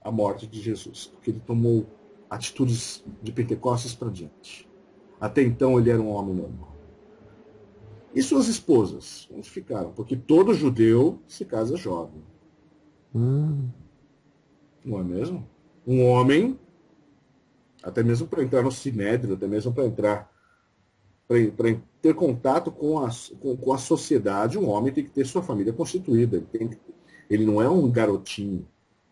a morte de Jesus, porque ele tomou atitudes de Pentecostes para diante. Até então ele era um homem normal. E suas esposas? Onde ficaram? Porque todo judeu se casa jovem. Não é mesmo? Um homem, até mesmo para entrar no sinédrio, até mesmo para entrar, para ter contato com a sociedade, um homem tem que ter sua família constituída. Ele não é um garotinho.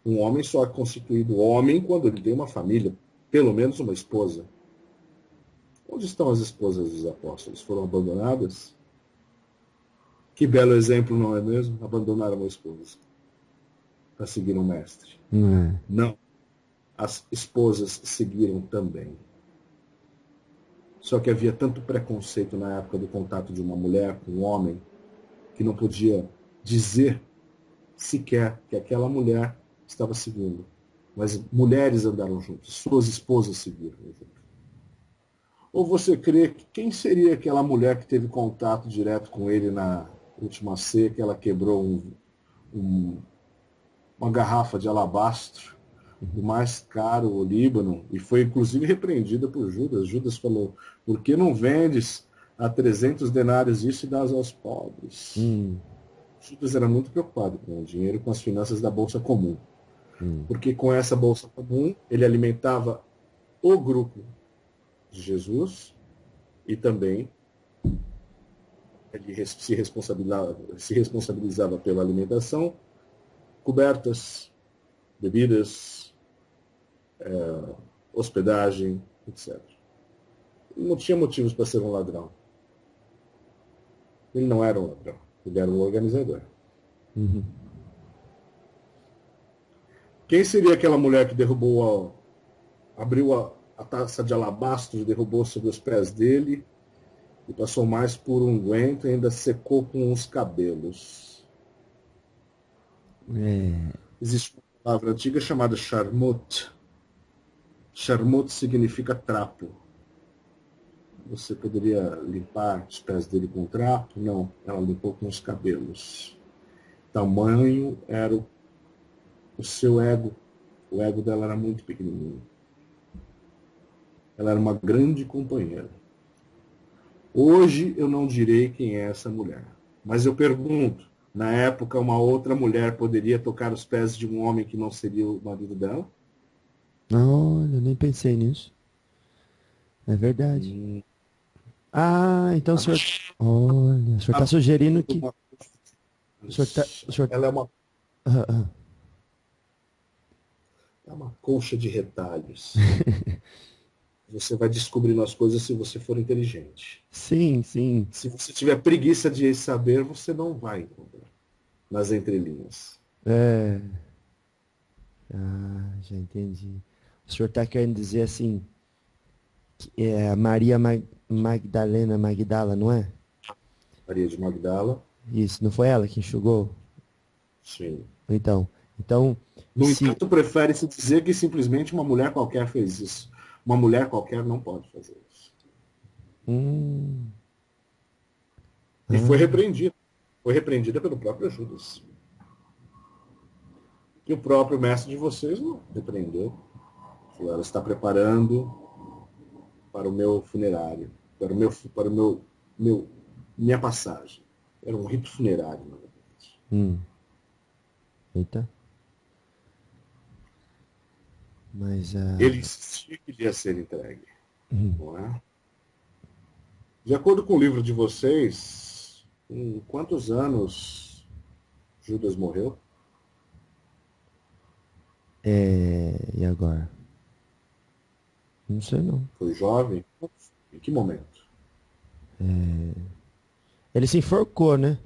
Um homem só é constituído homem quando ele tem uma família, pelo menos uma esposa. Onde estão as esposas dos apóstolos? Foram abandonadas? Que belo exemplo, não é mesmo? Abandonaram a esposa para seguir o mestre. não é. Não. As esposas seguiram também. Só que havia tanto preconceito na época do contato de uma mulher com um homem que não podia dizer sequer que aquela mulher estava seguindo. Mas mulheres andaram juntas, suas esposas seguiram. Ou você crê que quem seria aquela mulher que teve contato direto com ele na última ceia, que ela quebrou uma garrafa de alabastro, o mais caro, o Líbano, e foi inclusive repreendida por Judas. Judas falou, por que não vendes a 300 denários isso e dás aos pobres? Judas era muito preocupado com o dinheiro, com as finanças da Bolsa Comum. Porque com essa Bolsa Comum, ele alimentava o grupo de Jesus e também Ele se responsabilizava pela alimentação, cobertas, bebidas, hospedagem, etc. Ele não tinha motivos para ser um ladrão. Ele não era um ladrão, ele era um organizador. Uhum. Quem seria aquela mulher que abriu a taça de alabastro e derrubou sobre os pés dele e passou mais por um unguento e ainda secou com os cabelos? Existe uma palavra antiga chamada charmut. Charmut significa trapo. Você poderia limpar os pés dele com um trapo? Não, ela limpou com os cabelos. Tamanho era o seu ego. O ego dela era muito pequenininho. Ela era uma grande companheira. Hoje eu não direi quem é essa mulher, mas eu pergunto, na época uma outra mulher poderia tocar os pés de um homem que não seria o marido dela? Olha, eu nem pensei nisso. É verdade. Então o senhor... Olha, o senhor está sugerindo que... Ela é uma... Ah. É uma colcha de retalhos. Você vai descobrindo as coisas se você for inteligente. Sim, sim. Se você tiver preguiça de saber, você não vai encontrar nas entrelinhas. Já entendi. O senhor está querendo dizer assim, que é a Maria Magdala, não é? Maria de Magdala. Isso, não foi ela que enxugou? Sim. Então... No entanto, prefere-se dizer que simplesmente uma mulher qualquer fez isso. Uma mulher qualquer não pode fazer isso. E foi repreendida. Foi repreendida pelo próprio Judas. E o próprio mestre de vocês não repreendeu. Falou, ela está preparando para o meu funerário, para minha passagem. Era um rito funerário, na verdade. Eita. Mas ele insistia que ia ser entregue. Não é? De acordo com o livro de vocês, em quantos anos Judas morreu? E agora? Não sei não. Foi jovem? Em que momento? Ele se enforcou, né?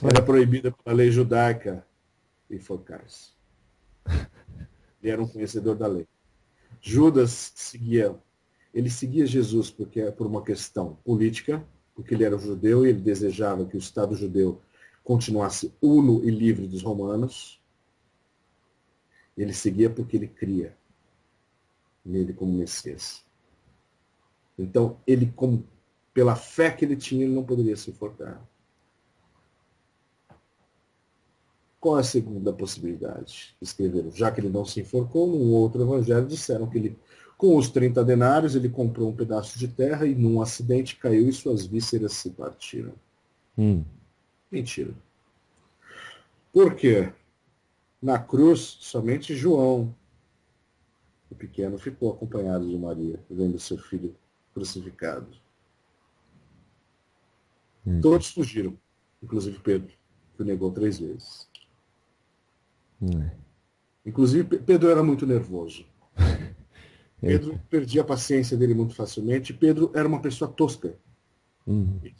Era proibida pela lei judaica enforcar-se. Ele era um conhecedor da lei. Judas seguia Jesus por uma questão política, porque ele era judeu e ele desejava que o Estado judeu continuasse uno e livre dos romanos. Ele seguia porque ele cria nele como Messias. Então, pela fé que ele tinha, ele não poderia se enforcar. Qual é a segunda possibilidade? Escreveram, já que ele não se enforcou, num outro evangelho disseram que ele, com os 30 denários, ele comprou um pedaço de terra e num acidente caiu e suas vísceras se partiram. Mentira. Por quê? Na cruz, somente João, o pequeno, ficou acompanhado de Maria, vendo seu filho crucificado. Todos fugiram, inclusive Pedro, que o negou 3 vezes. Inclusive, Pedro era muito nervoso. Pedro perdia a paciência dele muito facilmente. Pedro era uma pessoa tosca.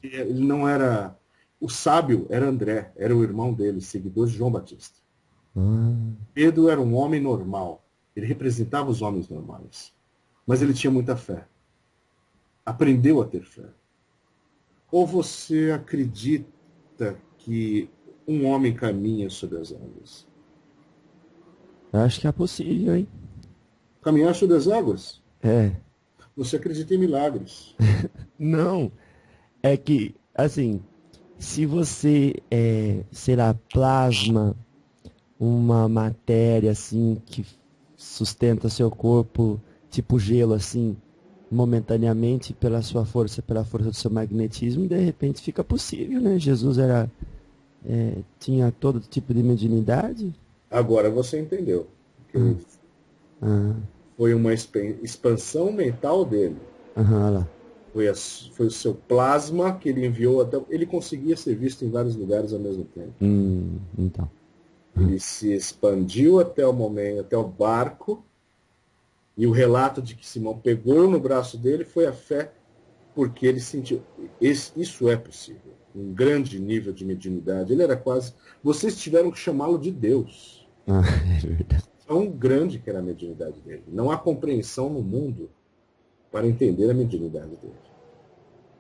Ele não era... O sábio era André, era o irmão dele, seguidor de João Batista. Pedro era um homem normal. Ele representava os homens normais. Mas ele tinha muita fé. Aprendeu a ter fé. Ou você acredita que um homem caminha sobre as águas? Acho que é possível, hein? Caminhar sobre as águas? Você acredita em milagres. Não. É que, assim, se você, sei lá, plasma uma matéria, assim, que sustenta seu corpo, tipo gelo, assim, momentaneamente pela sua força, pela força do seu magnetismo, e de repente fica possível, né? Jesus tinha todo tipo de mediunidade. Agora você entendeu. Foi uma expansão mental dele. Olha lá. Foi o seu plasma que ele enviou até. Ele conseguia ser visto em vários lugares ao mesmo tempo. Então. Ele se expandiu até o momento, até o barco, e o relato de que Simão pegou no braço dele foi a fé, porque ele sentiu. Isso é possível. Um grande nível de mediunidade. Ele era quase. Vocês tiveram que chamá-lo de Deus. É verdade. Tão grande que era a mediunidade dele. Não há compreensão no mundo para entender a mediunidade dele.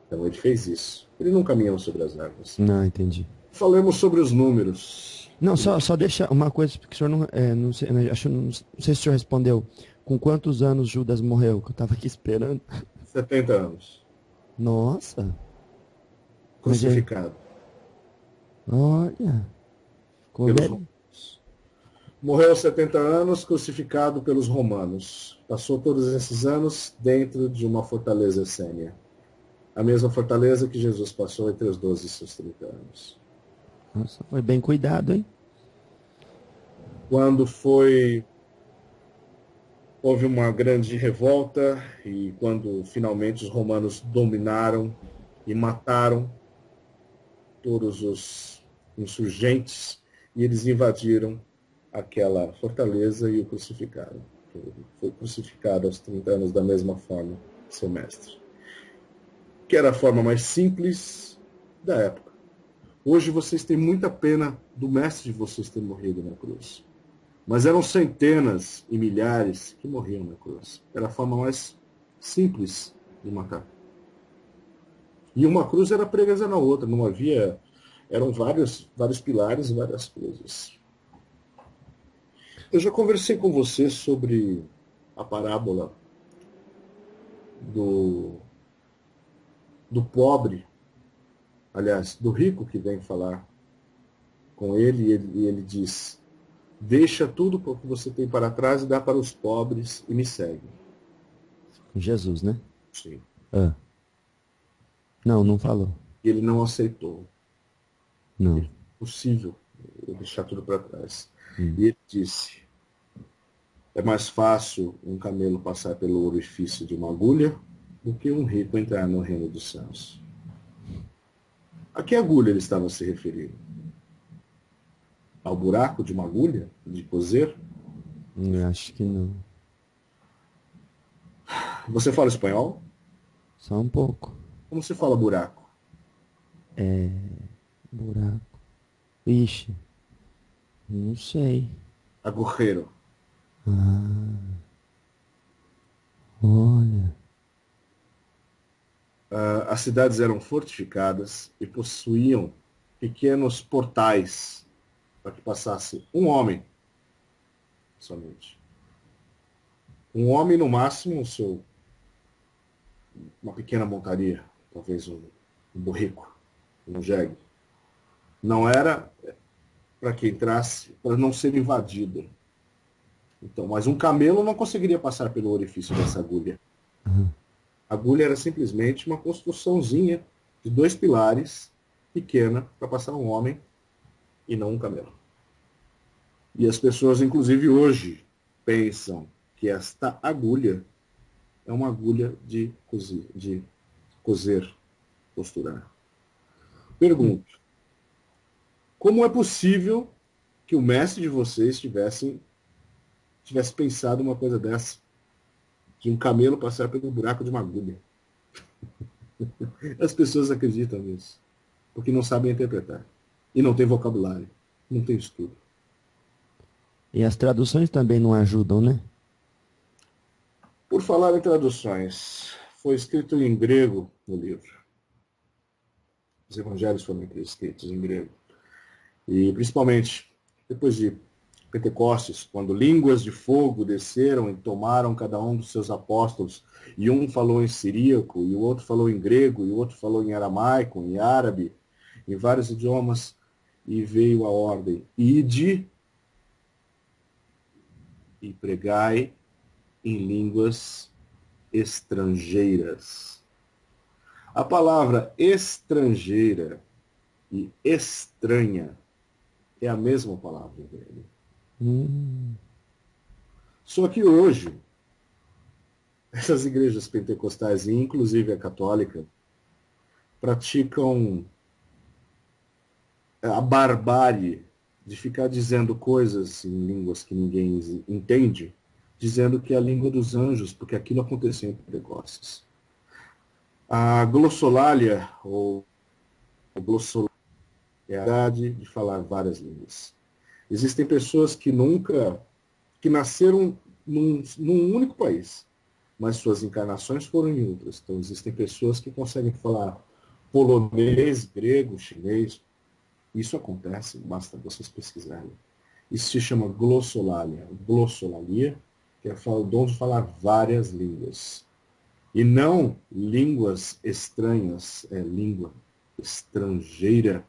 Então ele fez isso. Ele não caminhou sobre as águas. Não, entendi. Falemos sobre os números. Não, só deixa uma coisa, porque o senhor não sei, não sei se o senhor respondeu. Com quantos anos Judas morreu? Que eu estava aqui esperando. 70 anos. Nossa. Crucificado. Olha. Ficou Pelos velho. romanos. Morreu aos 70 anos, crucificado pelos romanos. Passou todos esses anos dentro de uma fortaleza essênia. A mesma fortaleza que Jesus passou entre os 12 e seus 30 anos. Nossa, foi bem cuidado, hein? Quando houve uma grande revolta e quando finalmente os romanos dominaram e mataram todos os insurgentes e eles invadiram aquela fortaleza e o crucificaram. Foi crucificado aos 30 anos da mesma forma, seu mestre. Que era a forma mais simples da época. Hoje vocês têm muita pena do mestre de vocês ter morrido na cruz. Mas eram centenas e milhares que morriam na cruz. Era a forma mais simples de matar. E uma cruz era presa na outra, não havia... Eram vários pilares e várias cruzes. Eu já conversei com você sobre a parábola do pobre, aliás, do rico que vem falar com ele e ele diz: deixa tudo o que você tem para trás e dá para os pobres e me segue. Jesus, né? Sim. Ah. Não falou. E ele não aceitou. Não. É possível deixar tudo para trás. E ele disse: é mais fácil um camelo passar pelo orifício de uma agulha do que um rico entrar no reino dos céus. A que agulha ele estava se referindo? Ao buraco de uma agulha? De cozer? Eu acho que não. Você fala espanhol? Só um pouco. Como se fala buraco? Buraco. Ixi. Não sei. Agujero. Olha. As cidades eram fortificadas e possuíam pequenos portais para que passasse um homem somente. Um homem, no máximo, uma pequena montaria, talvez um burrico, um jegue. Não era para que entrasse, para não ser invadido. Então, mas um camelo não conseguiria passar pelo orifício dessa agulha. A agulha era simplesmente uma construçãozinha de 2 pilares, pequena, para passar um homem e não um camelo. E as pessoas, inclusive hoje, pensam que esta agulha é uma agulha de cozer, costurar. Pergunto: como é possível que o mestre de vocês tivesse pensado uma coisa dessa? De um camelo passar pelo buraco de uma agulha. As pessoas acreditam nisso, porque não sabem interpretar. E não tem vocabulário, não tem estudo. E as traduções também não ajudam, né? Por falar em traduções, foi escrito em grego no livro. Os evangelhos foram escritos em grego. E principalmente depois de Pentecostes, quando línguas de fogo desceram e tomaram cada um dos seus apóstolos, e um falou em siríaco, e o outro falou em grego, e o outro falou em aramaico, em árabe, em vários idiomas, e veio a ordem: ide e pregai em línguas estrangeiras. A palavra estrangeira e estranha é a mesma palavra dele. Só que hoje, essas igrejas pentecostais, e inclusive a católica, praticam a barbárie de ficar dizendo coisas em línguas que ninguém entende, dizendo que é a língua dos anjos, porque aquilo aconteceu em Pentecostes. A glossolalia, ou glossolalia, é a habilidade de falar várias línguas. Existem pessoas que nasceram num único país, mas suas encarnações foram em outras. Então, existem pessoas que conseguem falar polonês, grego, chinês. Isso acontece, basta vocês pesquisarem. Isso se chama glossolalia. Glossolalia, que é o dom de falar várias línguas. E não línguas estranhas, é língua estrangeira.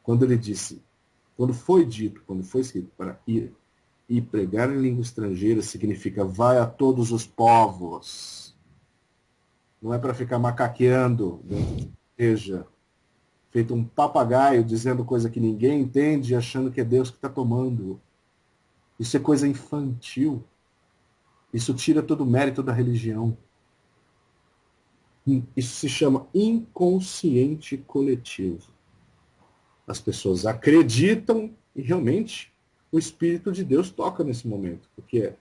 Quando foi escrito para ir e pregar em língua estrangeira, significa vai a todos os povos. Não é para ficar macaqueando dentro de igreja, feito um papagaio dizendo coisa que ninguém entende, achando que é Deus que está tomando. Isso é coisa infantil. Isso tira todo o mérito da religião. Isso se chama inconsciente coletivo. As pessoas acreditam e realmente o Espírito de Deus toca nesse momento, porque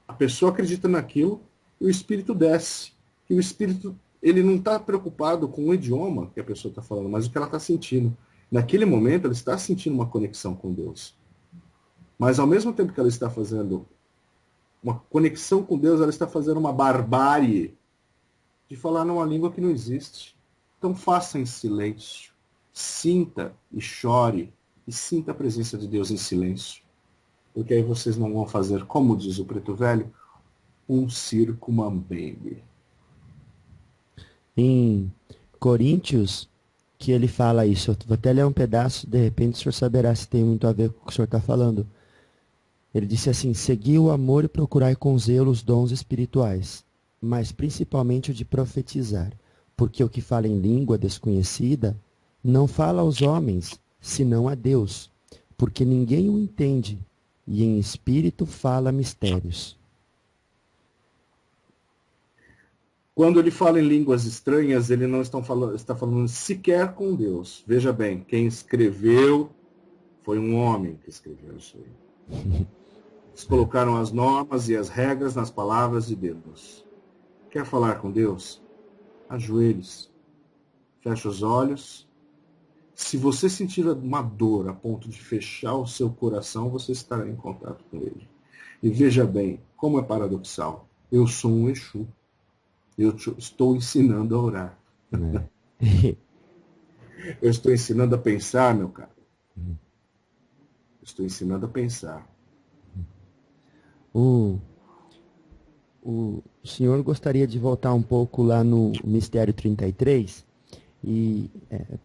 a pessoa acredita naquilo e o Espírito desce. E o Espírito, ele não está preocupado com o idioma que a pessoa está falando, mas o que ela está sentindo. Naquele momento, ela está sentindo uma conexão com Deus. Mas ao mesmo tempo que ela está fazendo uma conexão com Deus, ela está fazendo uma barbárie de falar numa língua que não existe. Então faça em silêncio. Sinta e chore. E sinta a presença de Deus em silêncio. Porque aí vocês não vão fazer, como diz o Preto Velho, um circo mambembe. Em Coríntios, que ele fala isso. Eu vou até ler um pedaço, de repente o senhor saberá se tem muito a ver com o que o senhor está falando. Ele disse assim: segui o amor e procurai com zelo os dons espirituais, mas principalmente o de profetizar, porque o que fala em língua desconhecida não fala aos homens, senão a Deus, porque ninguém o entende, e em espírito fala mistérios. Quando ele fala em línguas estranhas, ele não está falando sequer com Deus. Veja bem, quem escreveu foi um homem que escreveu isso aí. Eles colocaram as normas e as regras nas palavras de Deus. Quer falar com Deus? Ajoelhe-se. Feche os olhos. Se você sentir uma dor a ponto de fechar o seu coração, você estará em contato com ele. E veja bem, como é paradoxal. Eu sou um Exu. Eu estou ensinando a orar. Eu estou ensinando a pensar, meu caro. Eu estou ensinando a pensar. O senhor gostaria de voltar um pouco lá no Mistério 33? E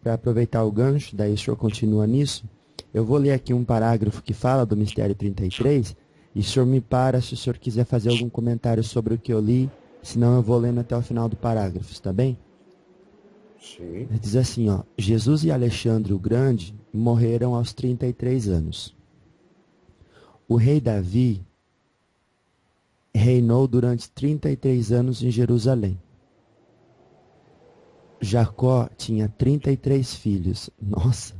para aproveitar o gancho, daí o senhor continua nisso, eu vou ler aqui um parágrafo que fala do Mistério 33, e o senhor me para se o senhor quiser fazer algum comentário sobre o que eu li, senão eu vou lendo até o final do parágrafo, está bem? Sim. Diz assim, ó: Jesus e Alexandre o Grande morreram aos 33 anos. O rei Davi reinou durante 33 anos em Jerusalém. Jacó tinha 33 filhos. Nossa!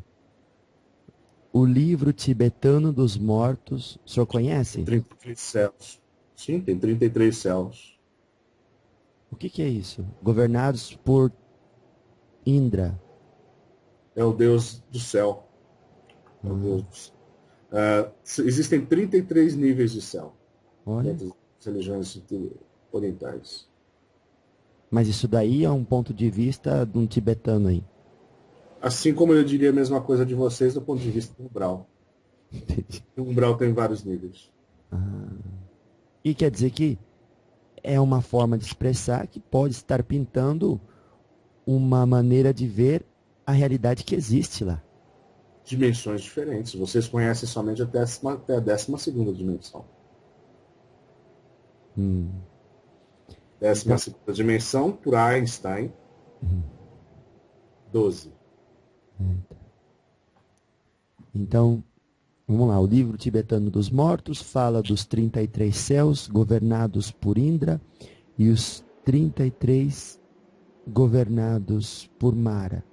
O livro tibetano dos mortos, o senhor conhece? 33 céus. Sim, tem 33 céus. O que é isso? Governados por Indra. É o Deus do céu. É o Deus. Existem 33 níveis de céu. Olha. Das religiões orientais. Mas isso daí é um ponto de vista de um tibetano aí. Assim como eu diria a mesma coisa de vocês do ponto de vista do umbral. O umbral tem vários níveis. E quer dizer que é uma forma de expressar que pode estar pintando uma maneira de ver a realidade que existe lá. Dimensões diferentes. Vocês conhecem somente até a 12ª dimensão. 12ª dimensão, por Einstein, 12. Então, vamos lá. O livro tibetano dos mortos fala dos 33 céus governados por Indra E os 33 governados por Mara.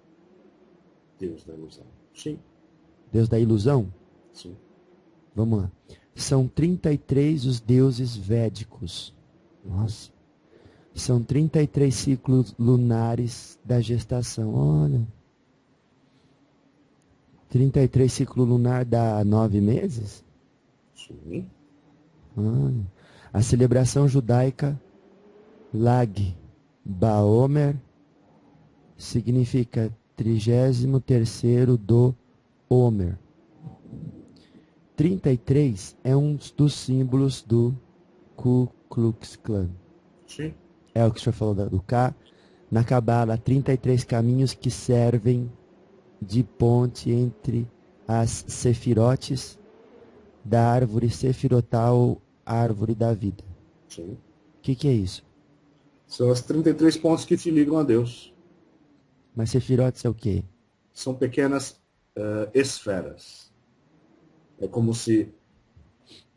Deus da ilusão. Sim, Deus da ilusão? sim. Vamos lá. São 33 os deuses védicos. Nossa. São 33 ciclos lunares da gestação. Olha. 33 ciclo lunar dá 9 meses? Sim. Olha. A celebração judaica Lag Baomer significa 33º do Homer. 33 é um dos símbolos do Ku Klux Klan. Sim. É o que o senhor falou do K. Na Cabala, 33 caminhos que servem de ponte entre as sefirotes da árvore sefirotal, árvore da vida. Sim. O que é isso? São as 33 pontos que te ligam a Deus. Mas sefirotes é o quê? São pequenas esferas. É como se...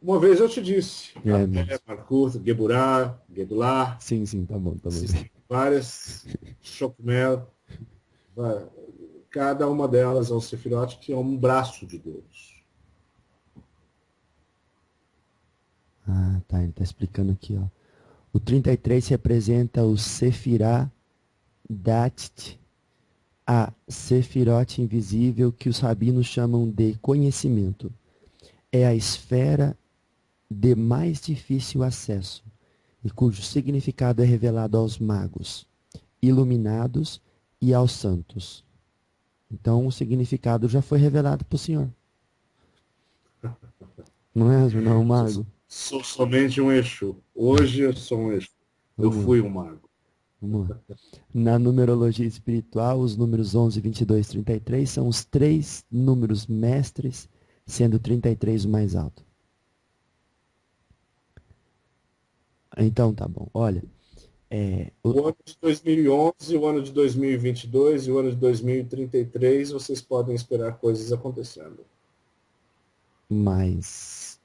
Uma vez eu te disse, Até, Markut, Geburah, Gebulah, Sim, tá bom. existem várias, Shokmel, cada uma delas é um Sefirot que é um braço de Deus. Ah, tá, ele está explicando aqui, ó. O 33 representa o Sefirah Datit, a Sefirot invisível que os rabinos chamam de conhecimento. É a esfera de mais difícil acesso e cujo significado é revelado aos magos, iluminados e aos santos. Então o significado já foi revelado para o senhor. Não é, não, mago? Sou somente um Exu. Hoje eu sou um Exu. Eu fui um mago. Vamos lá. Na numerologia espiritual, os números 11, 22 e 33 são os 3 números mestres, sendo 33 o mais alto. Então, tá bom. Olha, o ano de 2011, o ano de 2022 e o ano de 2033, vocês podem esperar coisas acontecendo. Mas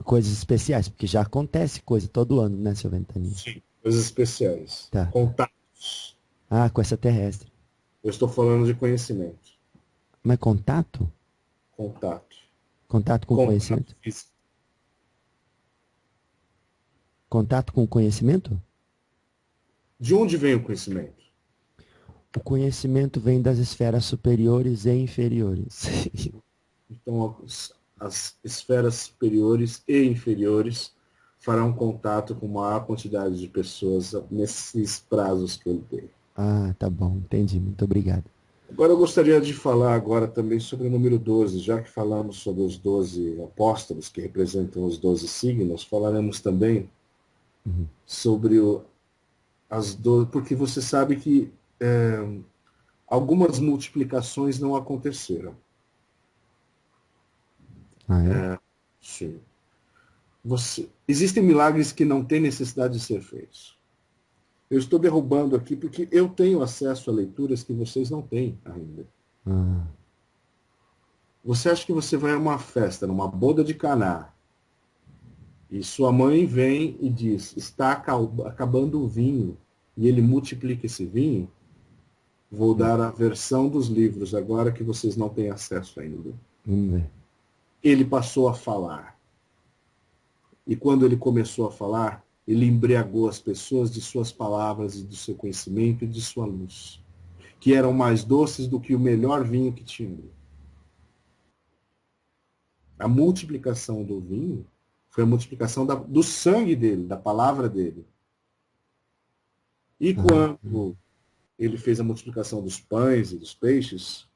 coisas especiais, porque já acontece coisa todo ano, né, seu Ventania? Sim, coisas especiais. Tá. Contatos. Ah, com essa terrestre. Eu estou falando de conhecimento. Mas contato? Contato. Contato com conhecimento? Físico. Contato com conhecimento? De onde vem o conhecimento? O conhecimento vem das esferas superiores e inferiores. Então, as esferas superiores e inferiores farão contato com maior quantidade de pessoas nesses prazos que eu dei. Ah, tá bom, entendi. Muito obrigado. Agora eu gostaria de falar agora também sobre o número 12, já que falamos sobre os 12 apóstolos que representam os 12 signos, falaremos também sobre as 12, porque você sabe que algumas multiplicações não aconteceram. Ah, é? Sim. Existem milagres que não têm necessidade de ser feitos. Eu estou derrubando aqui porque eu tenho acesso a leituras que vocês não têm ainda. Ah. Você acha que você vai a uma festa, numa boda de Caná, e sua mãe vem e diz, está acabando o vinho, e ele multiplica esse vinho? Vou dar a versão dos livros agora que vocês não têm acesso ainda. Vamos ver. Ele passou a falar. E quando ele começou a falar, ele embriagou as pessoas de suas palavras e do seu conhecimento e de sua luz, que eram mais doces do que o melhor vinho que tinha. A multiplicação do vinho foi a multiplicação do sangue dele, da palavra dele. E quando ele fez a multiplicação dos pães e dos peixes,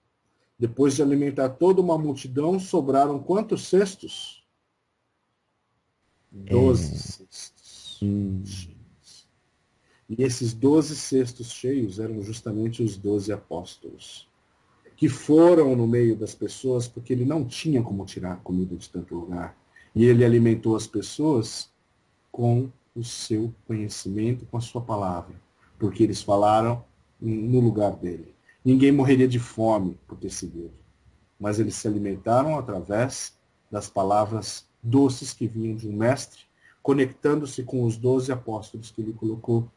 depois de alimentar toda uma multidão, sobraram quantos cestos? 12 cestos. E esses 12 cestos cheios eram justamente os 12 apóstolos, que foram no meio das pessoas porque ele não tinha como tirar comida de tanto lugar. E ele alimentou as pessoas com o seu conhecimento, com a sua palavra, porque eles falaram no lugar dele. Ninguém morreria de fome por ter seguido, mas eles se alimentaram através das palavras doces que vinham de um mestre, conectando-se com os 12 apóstolos que ele colocou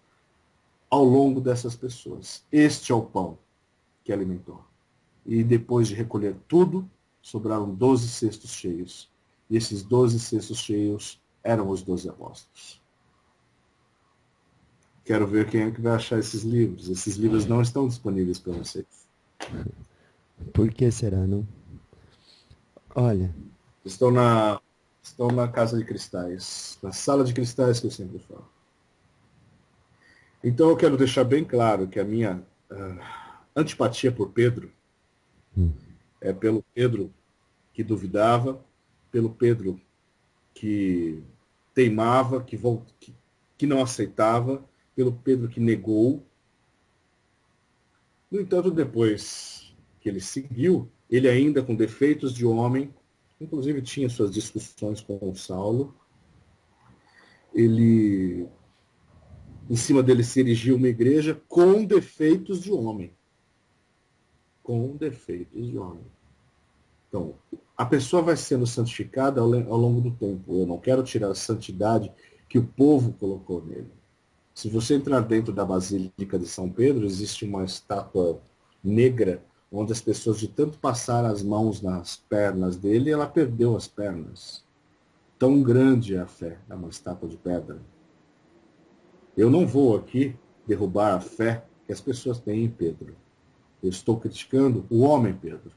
ao longo dessas pessoas. Este é o pão que alimentou. E depois de recolher tudo, sobraram 12 cestos cheios. E esses 12 cestos cheios eram os 12 apóstolos. Quero ver quem é que vai achar esses livros. Esses livros não estão disponíveis para vocês. Por que será, não? Olha, Estão na casa de cristais, na sala de cristais que eu sempre falo. Então eu quero deixar bem claro que a minha antipatia por Pedro é pelo Pedro que duvidava, pelo Pedro que teimava, que não aceitava, pelo Pedro que negou. No entanto, depois que ele seguiu, ele ainda com defeitos de homem, inclusive tinha suas discussões com o Saulo, ele, em cima dele se erigiu uma igreja com defeitos de homem. Com defeitos de homem. Então, a pessoa vai sendo santificada ao longo do tempo. Eu não quero tirar a santidade que o povo colocou nele. Se você entrar dentro da Basílica de São Pedro, existe uma estátua negra, onde as pessoas, de tanto passar as mãos nas pernas dele, ela perdeu as pernas. Tão grande é a fé, é uma estátua de pedra. Eu não vou aqui derrubar a fé que as pessoas têm em Pedro. Eu estou criticando o homem Pedro.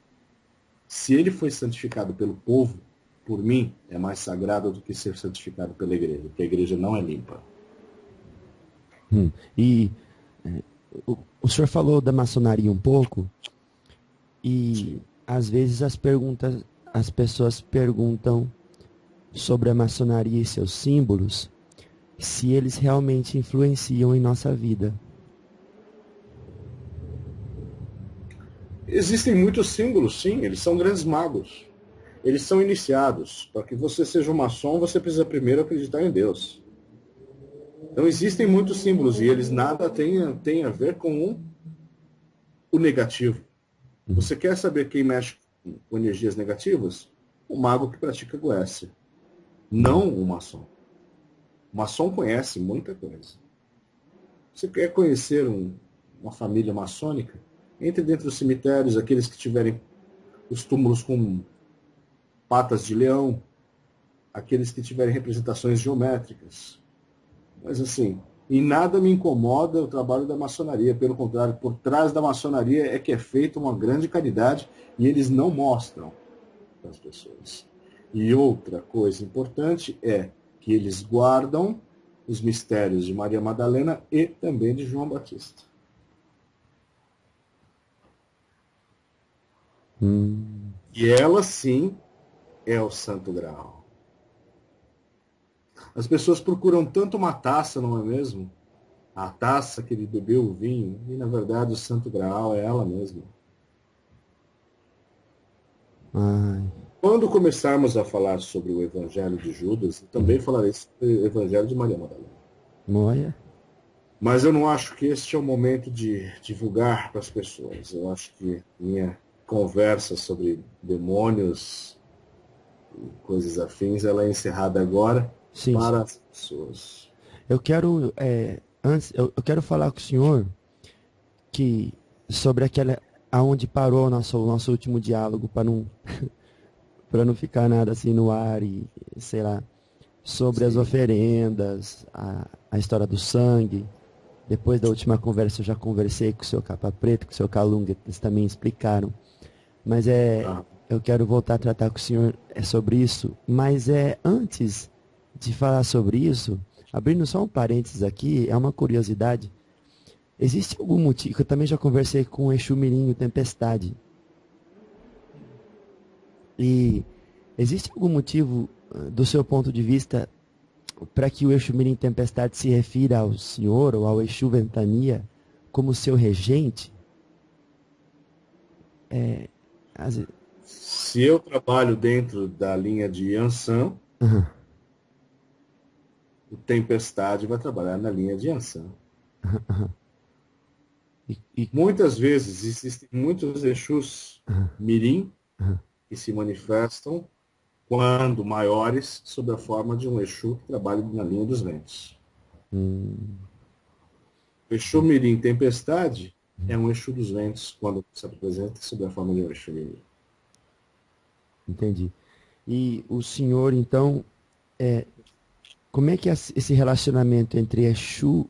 Se ele foi santificado pelo povo, por mim, é mais sagrado do que ser santificado pela igreja, porque a igreja não é limpa. E o senhor falou da maçonaria um pouco, e às vezes as pessoas perguntam sobre a maçonaria e seus símbolos, se eles realmente influenciam em nossa vida. Existem muitos símbolos, sim, eles são grandes magos. Eles são iniciados. Para que você seja um maçom, você precisa primeiro acreditar em Deus. Então existem muitos símbolos e eles nada têm a ver com o negativo. Você quer saber quem mexe com energias negativas? O mago que pratica Goécia. Não o maçom. O maçom conhece muita coisa. Você quer conhecer uma família maçônica? Entre dentro dos cemitérios, aqueles que tiverem os túmulos com patas de leão, aqueles que tiverem representações geométricas. Mas assim, em nada me incomoda o trabalho da maçonaria, pelo contrário, por trás da maçonaria é que é feita uma grande caridade e eles não mostram para as pessoas. E outra coisa importante é que eles guardam os mistérios de Maria Madalena e também de João Batista. E ela sim é o Santo Graal. As pessoas procuram tanto uma taça, não é mesmo? A taça que ele bebeu o vinho, e na verdade o Santo Graal é ela mesma. Ai. Quando começarmos a falar sobre o Evangelho de Judas, eu também falarei sobre o Evangelho de Maria Madalena. Olha. Mas eu não acho que este é o momento de divulgar para as pessoas. Eu acho que minha conversa sobre demônios e coisas afins, ela é encerrada agora. Sim, para as pessoas. Eu quero, eu quero falar com o senhor que sobre aquela aonde parou o nosso último diálogo para não para não ficar nada assim no ar e sei lá, sobre as oferendas, a história do sangue. Depois da última conversa eu já conversei com o seu Capa Preto, com o seu Calunga, eles também explicaram. Mas eu quero voltar a tratar com o senhor sobre isso, mas antes de falar sobre isso, abrindo só um parênteses aqui, é uma curiosidade. Existe algum motivo, eu também já conversei com o Exu Mirim, o Tempestade. E existe algum motivo, do seu ponto de vista, para que o Exu Mirim Tempestade se refira ao senhor ou ao Exu Ventania como seu regente? Se eu trabalho dentro da linha de Yansan, o Tempestade vai trabalhar na linha de Yansan. Muitas vezes existem muitos Exus Mirim que se manifestam quando maiores, sob a forma de um Exu que trabalha na linha dos ventos. Hum, O Exu Mirim Tempestade é um Exu dos ventos, quando se apresenta sob a forma de um Exu Mirim. entendi. E o senhor, então, como é que é esse relacionamento entre Exu,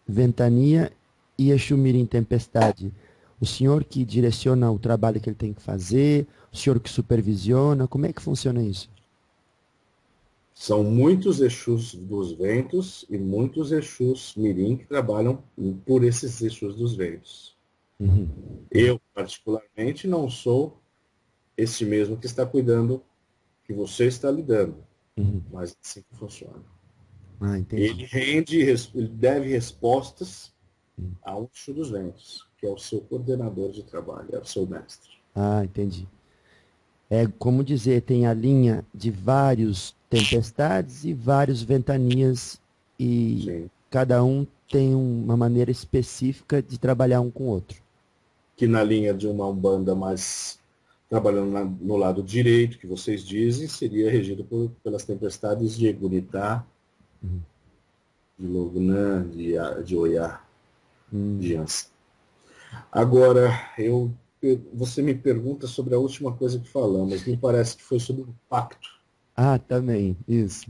Ventania e Exu Mirim Tempestade? O senhor que direciona o trabalho que ele tem que fazer, o senhor que supervisiona, como é que funciona isso? São muitos Exus dos ventos e muitos Exus Mirim que trabalham por esses Exus dos ventos. Uhum. Eu, particularmente, não sou esse mesmo que está cuidando, que você está lidando, Uhum. mas é assim que funciona. Ah, Ele entendi. ele deve respostas ao Exu dos ventos, que é o seu coordenador de trabalho, é o seu mestre. Ah, entendi. É como dizer, tem a linha de vários tempestades e vários ventanias e Sim. cada um tem uma maneira específica de trabalhar um com o outro. Que na linha de uma Umbanda mais trabalhando no lado direito, que vocês dizem, seria regido pelas tempestades de Egunitá, de Logunã, de Oiá, de Hum. Ansa. Agora, você me pergunta sobre a última coisa que falamos, me parece que foi sobre o pacto. Ah, também, isso.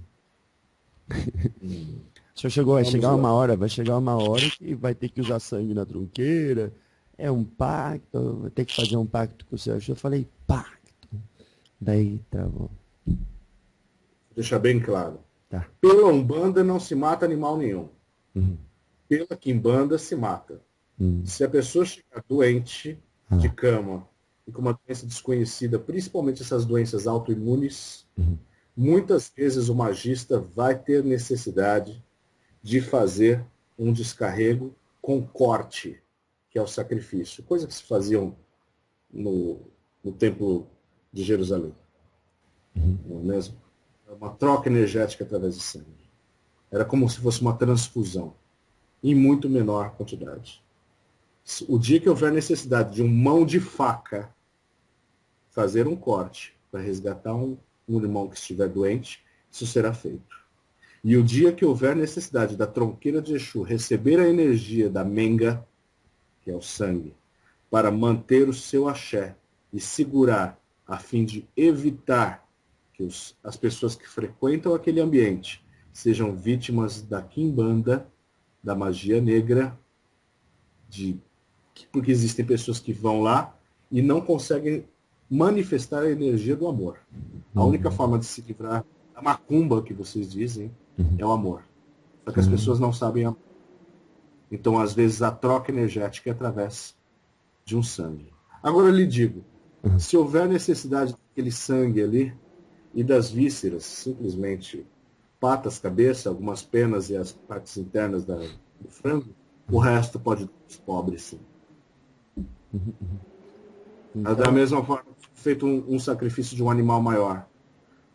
O senhor chegou, Vamos lá. vai chegar uma hora que vai ter que usar sangue na trunqueira, é um pacto, vai ter que fazer um pacto com o senhor. Eu falei, pacto. Daí travou. Deixar bem claro. Tá. Pela Umbanda não se mata animal nenhum. Uhum. Pela Quimbanda se mata. Uhum. Se a pessoa chegar doente, de Ah. cama, e com uma doença desconhecida, principalmente essas doenças autoimunes, Uhum. muitas vezes o magista vai ter necessidade de fazer um descarrego com corte, que é o sacrifício. Coisa que se faziam no templo de Jerusalém. Não é mesmo? É uma troca energética através de sangue. Era como se fosse uma transfusão, em muito menor quantidade. O dia que houver necessidade de um mão de faca fazer um corte para resgatar um irmão que estiver doente, isso será feito. E o dia que houver necessidade da tronqueira de Exu receber a energia da menga, que é o sangue, para manter o seu axé e segurar, a fim de evitar que as pessoas que frequentam aquele ambiente sejam vítimas da quimbanda, da magia negra, porque existem pessoas que vão lá e não conseguem manifestar a energia do amor. A única forma de se livrar da macumba, que vocês dizem, é o amor. Só que as pessoas não sabem amar. Então, às vezes, a troca energética é através de um sangue. Agora, eu lhe digo, se houver necessidade daquele sangue ali e das vísceras, simplesmente patas, cabeça, algumas penas e as partes internas do frango, o resto pode dar aos pobres, sim. Da Então, mesma forma, feito um sacrifício de um animal maior.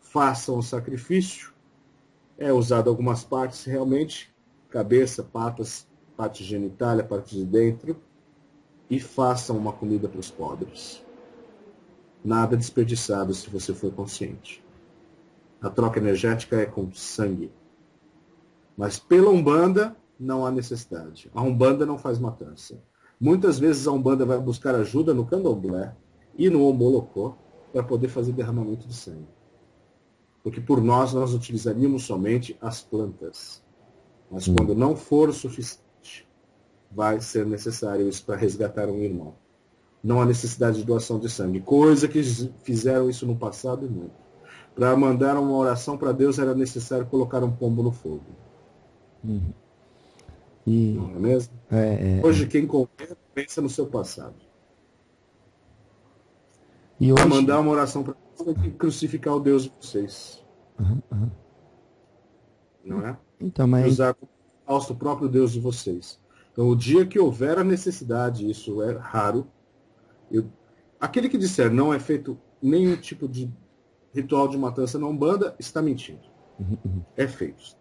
Façam o sacrifício, é usado algumas partes realmente, cabeça, patas, parte genitália, parte de dentro, e façam uma comida para os pobres. Nada desperdiçado se você for consciente. A troca energética é com sangue. Mas pela Umbanda, não há necessidade. A Umbanda não faz matança. Muitas vezes a Umbanda vai buscar ajuda no Candomblé e no Omolocô para poder fazer derramamento de sangue. Porque por nós utilizaríamos somente as plantas. Mas quando não for o suficiente, vai ser necessário isso para resgatar um irmão. Não há necessidade de doação de sangue. Coisa que fizeram isso no passado e muito. Para mandar uma oração para Deus era necessário colocar um pombo no fogo. e Não é mesmo? é, Hoje quem confia pensa no seu passado. e Para hoje, mandar uma oração para Deus, tem que crucificar o Deus de vocês. Não é? então, E mas usar como falso o próprio Deus de vocês. Então, o dia que houver a necessidade, isso é raro, aquele que disser não é feito nenhum tipo de ritual de matança na Umbanda, está mentindo. É feito.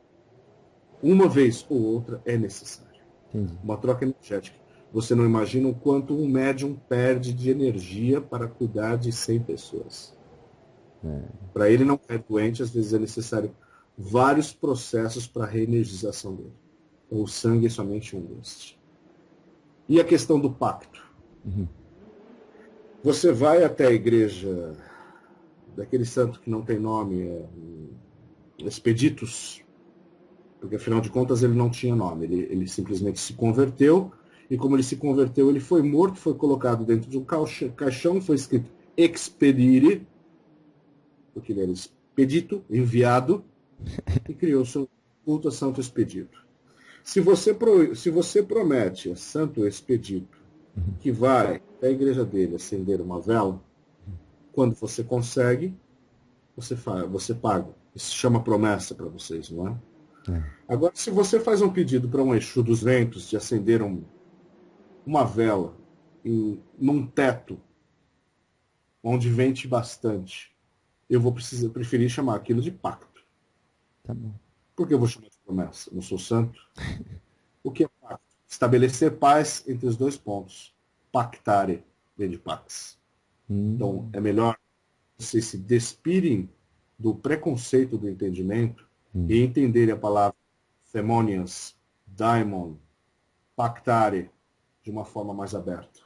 Uma vez ou outra é necessário. entendi. Uma troca energética. Você não imagina o quanto um médium perde de energia para cuidar de 100 pessoas. Para ele não cair doente, às vezes é necessário vários processos para a reenergização dele. O sangue é somente um destes. E a questão do pacto? Você vai até a igreja daquele santo que não tem nome, Expeditus, porque afinal de contas ele não tinha nome, ele simplesmente se converteu, e como ele se converteu, ele foi morto, foi colocado dentro de um caixão, foi escrito expedire, porque ele era expedito, enviado, e criou seu culto a Santo Expedito. Se você promete a Santo Expedito que vai até a igreja dele acender uma vela, quando você consegue, você paga. Isso se chama promessa para vocês, não é? Agora, se você faz um pedido para um Exu dos Ventos de acender uma vela num teto onde vente bastante, eu vou preferir chamar aquilo de pacto. Tá bom. Por que eu vou chamar de promessa? Eu não sou santo. O que é pacto? Estabelecer paz entre os dois pontos. Pactare, vem de pax. Então, é melhor vocês se despirem do preconceito do entendimento e entenderem a palavra themonians, daimon, pactare, de uma forma mais aberta.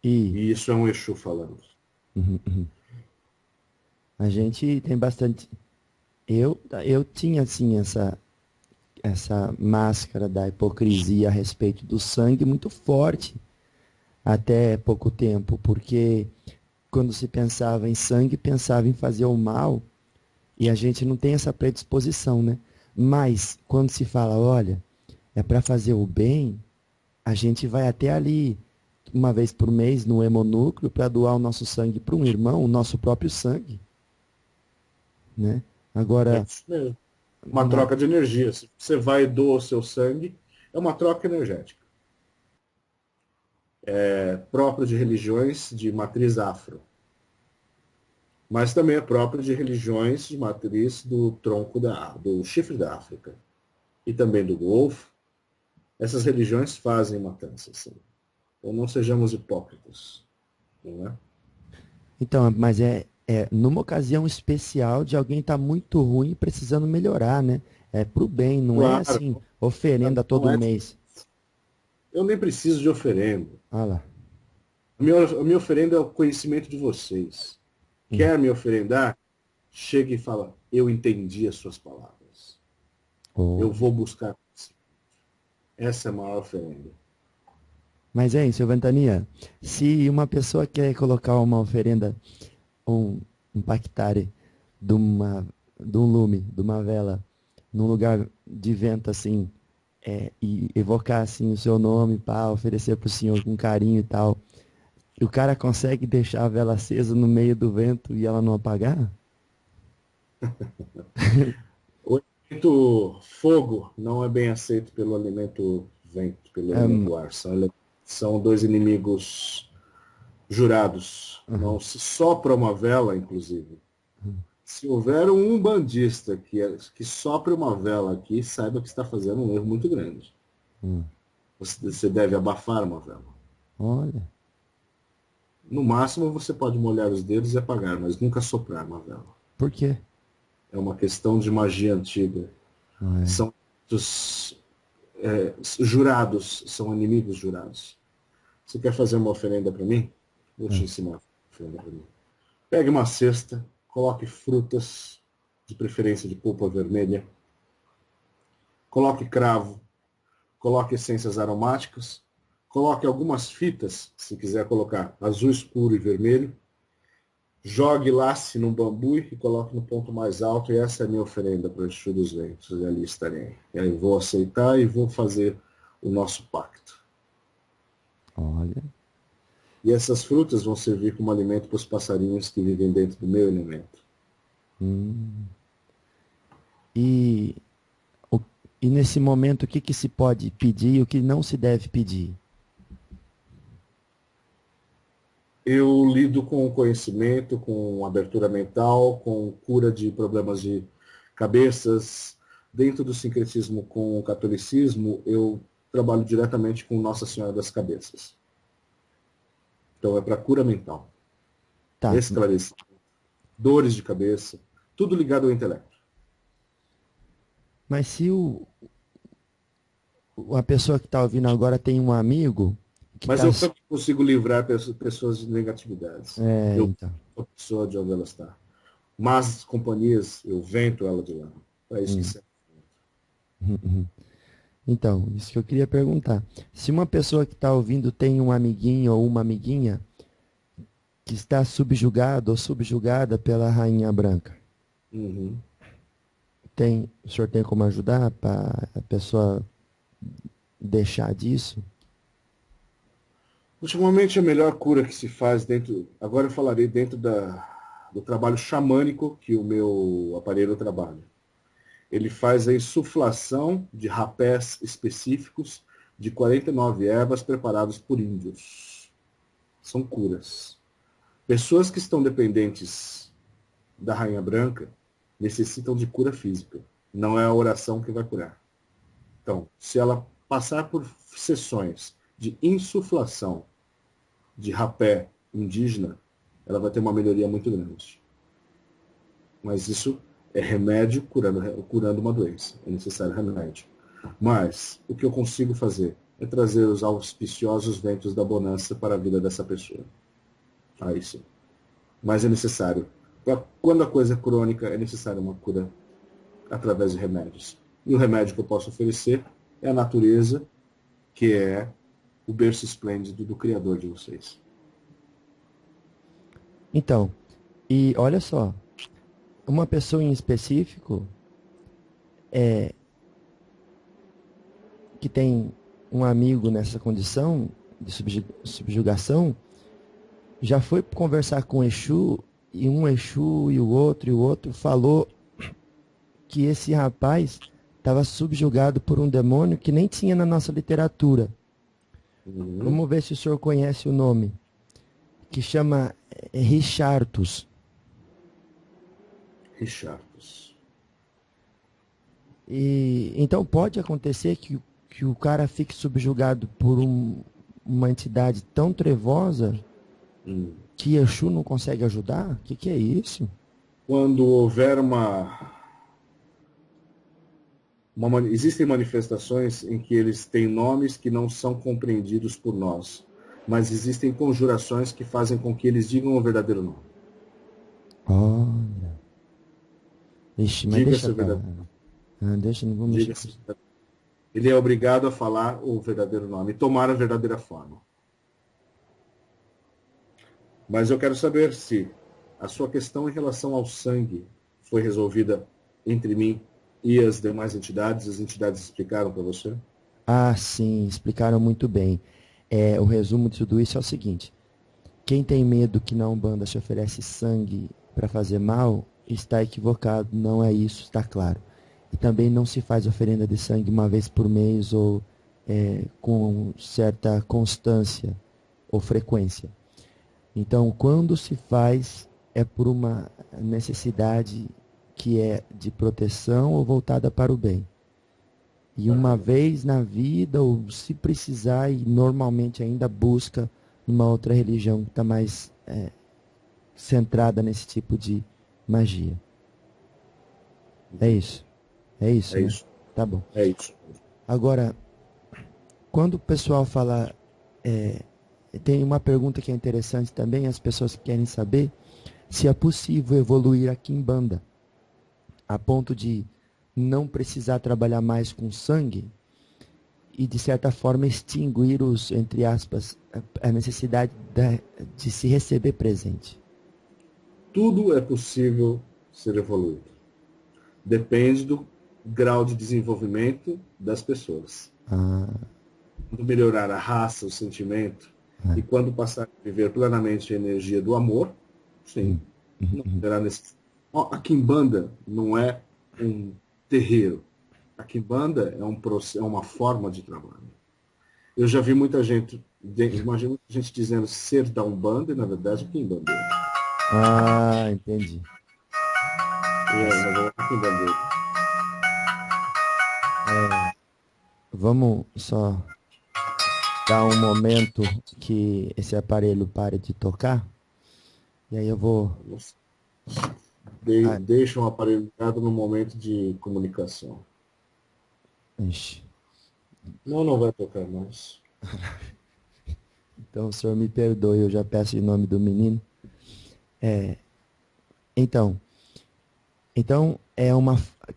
E isso é um Exu falando. A gente tem bastante... Eu tinha, assim, essa máscara da hipocrisia a respeito do sangue muito forte até pouco tempo, porque quando se pensava em sangue, pensava em fazer o mal, e a gente não tem essa predisposição, né? Mas, quando se fala, olha, é para fazer o bem, a gente vai até ali, uma vez por mês, no hemonúcleo, para doar o nosso sangue para um irmão, o nosso próprio sangue, né? Agora... É isso mesmo. Uma troca de energia. Se você vai e doa o seu sangue, é uma troca energética. É próprio de religiões de matriz afro. Mas também é próprio de religiões de matriz do tronco do chifre da África. E também do Golfo. Essas religiões fazem matanças, sim. Então não sejamos hipócritas. Não é? Então, mas numa ocasião especial de alguém estar muito ruim e precisando melhorar, né? É pro bem, não é assim, oferenda todo mês. Eu nem preciso de oferenda. Ah lá. A minha oferenda é o conhecimento de vocês. Quer me oferendar? Chega e fala, eu entendi as suas palavras. Eu vou buscar. Essa é a maior oferenda. Mas é isso, seu Ventania. Se uma pessoa quer colocar uma oferenda, um pactare de um lume, de uma vela, num lugar de vento assim, e evocar assim o seu nome para oferecer para o senhor com carinho e tal, o cara consegue deixar a vela acesa no meio do vento e ela não apagar? O elemento fogo não é bem aceito pelo elemento vento, pelo elemento ar. São dois inimigos jurados. Não se sopra uma vela, inclusive. Se houver um umbandista que sopre uma vela aqui, saiba que está fazendo um erro muito grande. Você deve abafar uma vela. Olha. No máximo, você pode molhar os dedos e apagar, mas nunca soprar uma vela. Por quê? É uma questão de magia antiga. São jurados, são inimigos jurados. Você quer fazer uma oferenda para mim? Vou te ensinar uma oferenda para mim. Pegue uma cesta, coloque frutas, de preferência de polpa vermelha, coloque cravo, coloque essências aromáticas, coloque algumas fitas, se quiser colocar azul escuro e vermelho, jogue lace num bambu e coloque no ponto mais alto, e essa é a minha oferenda para o Exu dos Ventos, e ali estarei. E aí vou aceitar e vou fazer o nosso pacto. Olha. E essas frutas vão servir como alimento para os passarinhos que vivem dentro do meu elemento. E nesse momento, o que se pode pedir e o que não se deve pedir? Eu lido com conhecimento, com abertura mental, com cura de problemas de cabeças. Dentro do sincretismo com o catolicismo, eu trabalho diretamente com Nossa Senhora das Cabeças. Então é para cura mental. Tá. esclarecimento, dores de cabeça, tudo ligado ao intelecto. Mas se a pessoa que está ouvindo agora tem um amigo que Mas está... eu também consigo livrar pessoas de negatividades. Eu Então. sou a pessoa de onde ela está. Mas companhias, eu vento ela de lá. É isso que serve. Então, isso que eu queria perguntar. Se uma pessoa que está ouvindo tem um amiguinho ou uma amiguinha que está subjugado ou subjugada pela Rainha Branca, Uhum. o senhor tem como ajudar para a pessoa deixar disso? Ultimamente, a melhor cura que se faz agora eu falarei dentro do trabalho xamânico que o meu aparelho trabalha. Ele faz a insuflação de rapés específicos de 49 ervas preparadas por índios. São curas. Pessoas que estão dependentes da Rainha Branca necessitam de cura física. Não é a oração que vai curar. Então, se ela passar por sessões de insuflação de rapé indígena, ela vai ter uma melhoria muito grande. Mas isso é remédio curando uma doença. É necessário remédio. Mas o que eu consigo fazer é trazer os auspiciosos ventos da bonança para a vida dessa pessoa. Aí sim. Mas é necessário. Quando a coisa é crônica, é necessário uma cura através de remédios. E o remédio que eu posso oferecer é a natureza, que é o berço esplêndido do Criador de vocês. Então, e olha só, uma pessoa em específico que tem um amigo nessa condição de subjugação, já foi conversar com o Exu, e um Exu e o outro falou que esse rapaz estava subjugado por um demônio que nem tinha na nossa literatura. Vamos ver se o senhor conhece o nome, que chama Richartus. Richartus. E então pode acontecer que o cara fique subjugado por uma entidade tão trevosa que Exu não consegue ajudar? O que é isso? Quando houver existem manifestações em que eles têm nomes que não são compreendidos por nós, mas existem conjurações que fazem com que eles digam o verdadeiro nome. Olha. Ixi, mas deixa pra lá. Deixa, não vamos mexer. Ele é obrigado a falar o verdadeiro nome e tomar a verdadeira forma. Mas eu quero saber se a sua questão em relação ao sangue foi resolvida entre mim e as demais entidades. As entidades explicaram para você? Ah, sim, explicaram muito bem. O resumo de tudo isso é o seguinte: quem tem medo que na Umbanda se oferece sangue para fazer mal, está equivocado, não é isso, está claro. E também não se faz oferenda de sangue uma vez por mês ou com certa constância ou frequência. Então, quando se faz, é por uma necessidade que é de proteção ou voltada para o bem. E uma vez na vida, ou se precisar, e normalmente ainda busca uma outra religião que está mais centrada nesse tipo de magia. É isso. É isso, É né? isso. Tá bom. É isso. Agora, quando o pessoal fala... tem uma pergunta que é interessante também, as pessoas querem saber se é possível evoluir a Quimbanda a ponto de não precisar trabalhar mais com sangue e, de certa forma, extinguir entre aspas, a necessidade de se receber presente. Tudo é possível ser evoluído. Depende do grau de desenvolvimento das pessoas. Quando melhorar a raça, o sentimento, e quando passar a viver plenamente a energia do amor, sim, não terá necessidade. A Quimbanda não é um terreiro. A Quimbanda é uma forma de trabalho. Eu já vi muita gente, imagina muita gente dizendo ser da Umbanda e, na verdade, Quimbanda. Entendi. Vamos só dar um momento que esse aparelho pare de tocar. E aí eu vou. Ah, Deixa um aparelho ligado no momento de comunicação. ixi. Não, não vai tocar mais. Então o senhor me perdoe, eu já peço em nome do menino. É, então, então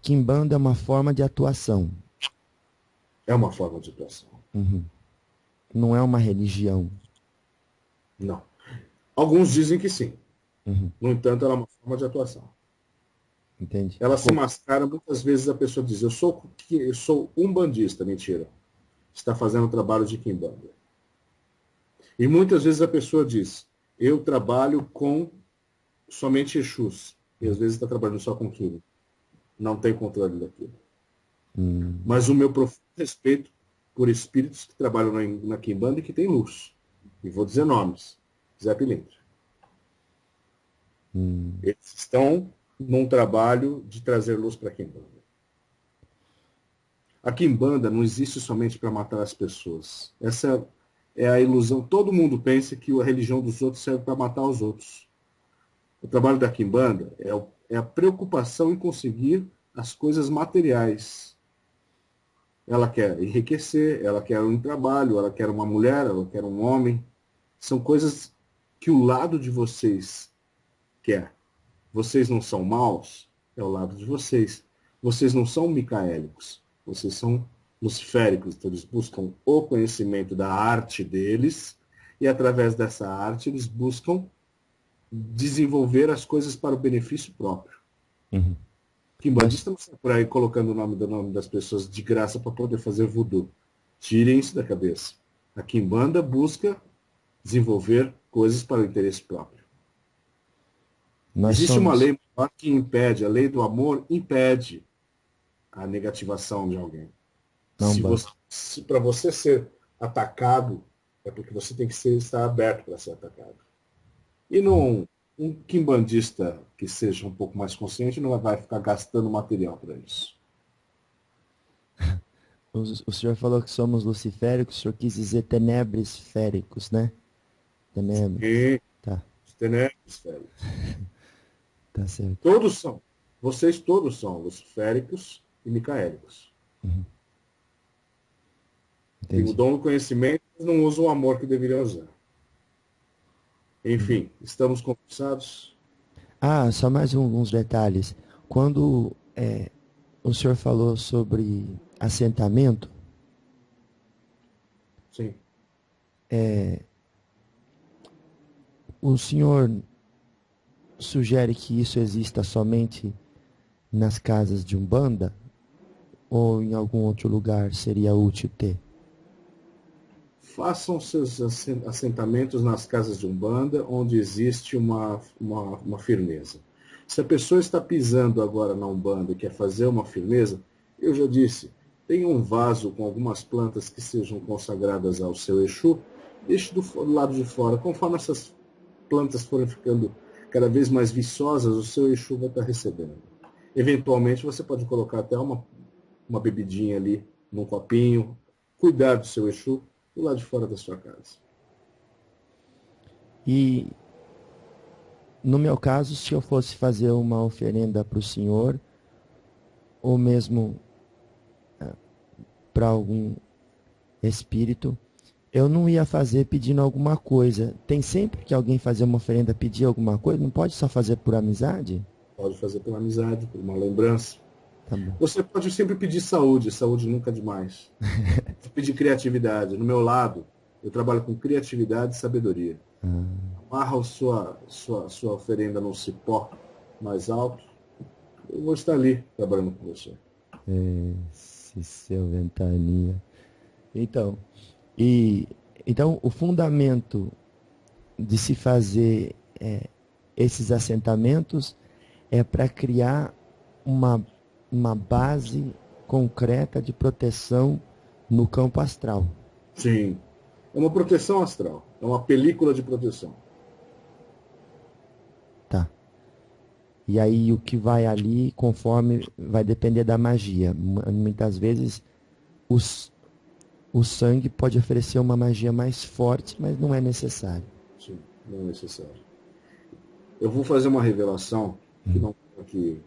Kimbanda é uma forma de atuação. É uma forma de atuação. Uhum. Não é uma religião. Não. Alguns dizem que sim. Uhum. No entanto, ela é uma forma de atuação. Entende? Ela se mascara, muitas vezes a pessoa diz, eu sou umbandista, mentira. Está fazendo o trabalho de Kimbanda. E muitas vezes a pessoa diz, eu trabalho com somente Exus. E às vezes está trabalhando só com Kim. Não tem controle daquilo. Mas o meu profundo respeito por espíritos que trabalham na Kimbanda e que têm luz. E vou dizer nomes. Zé Pilintra. Eles estão num trabalho de trazer luz para a Kimbanda. A Kimbanda não existe somente para matar as pessoas. Essa é a ilusão. Todo mundo pensa que a religião dos outros serve para matar os outros. O trabalho da Kimbanda é a preocupação em conseguir as coisas materiais. Ela quer enriquecer, ela quer um trabalho, ela quer uma mulher, ela quer um homem. São coisas que o lado de vocês quer. Vocês não são maus, é o lado de vocês. Vocês não são micaélicos, vocês são luciféricos. Então eles buscam o conhecimento da arte deles e através dessa arte eles buscam desenvolver as coisas para o benefício próprio. Uhum. Kimbandista não sai por aí colocando o nome das pessoas de graça para poder fazer voodoo. Tirem isso da cabeça. A Kimbanda busca desenvolver coisas para o interesse próprio. Existe uma lei que impede, a lei do amor impede a negativação de alguém. Se para você ser atacado, é porque você tem que estar aberto para ser atacado. E um quimbandista que seja um pouco mais consciente não vai ficar gastando material para isso. O senhor falou que somos luciféricos, o senhor quis dizer tenebres féricos, né? Tenebres. E Tá. os tenebres féricos. Tá certo. Todos são. Vocês todos são luciféricos e micaélicos. Uhum. Tem o dom do conhecimento, mas não usam o amor que deveriam usar. Enfim, estamos conversados. Ah, só mais uns detalhes. Quando o senhor falou sobre assentamento, Sim. o senhor sugere que isso exista somente nas casas de Umbanda? Ou em algum outro lugar seria útil ter? Façam seus assentamentos nas casas de Umbanda, onde existe uma firmeza. Se a pessoa está pisando agora na Umbanda e quer fazer uma firmeza, eu já disse, tenha um vaso com algumas plantas que sejam consagradas ao seu Exu, deixe do lado de fora. Conforme essas plantas forem ficando cada vez mais viçosas, o seu Exu vai estar recebendo. Eventualmente, você pode colocar até uma bebidinha ali num copinho, cuidar do seu Exu do lado de fora da sua casa. E, no meu caso, se eu fosse fazer uma oferenda para o senhor, ou mesmo para algum espírito, eu não ia fazer pedindo alguma coisa. Tem sempre que alguém fazer uma oferenda pedir alguma coisa? Não pode só fazer por amizade? Pode fazer por amizade, por uma lembrança. Tá bom. Você pode sempre pedir saúde, saúde nunca é demais. Pedir criatividade. No meu lado, eu trabalho com criatividade e sabedoria. Amarra a sua oferenda num cipó mais alto, eu vou estar ali trabalhando com você. Esse seu ventania. Então, então o fundamento de se fazer esses assentamentos é para criar uma base concreta de proteção no campo astral. Sim. É uma proteção astral. É uma película de proteção. Tá. E aí o que vai ali, conforme vai depender da magia. Muitas vezes o sangue pode oferecer uma magia mais forte, mas não é necessário. Sim, não é necessário. Eu vou fazer uma revelação que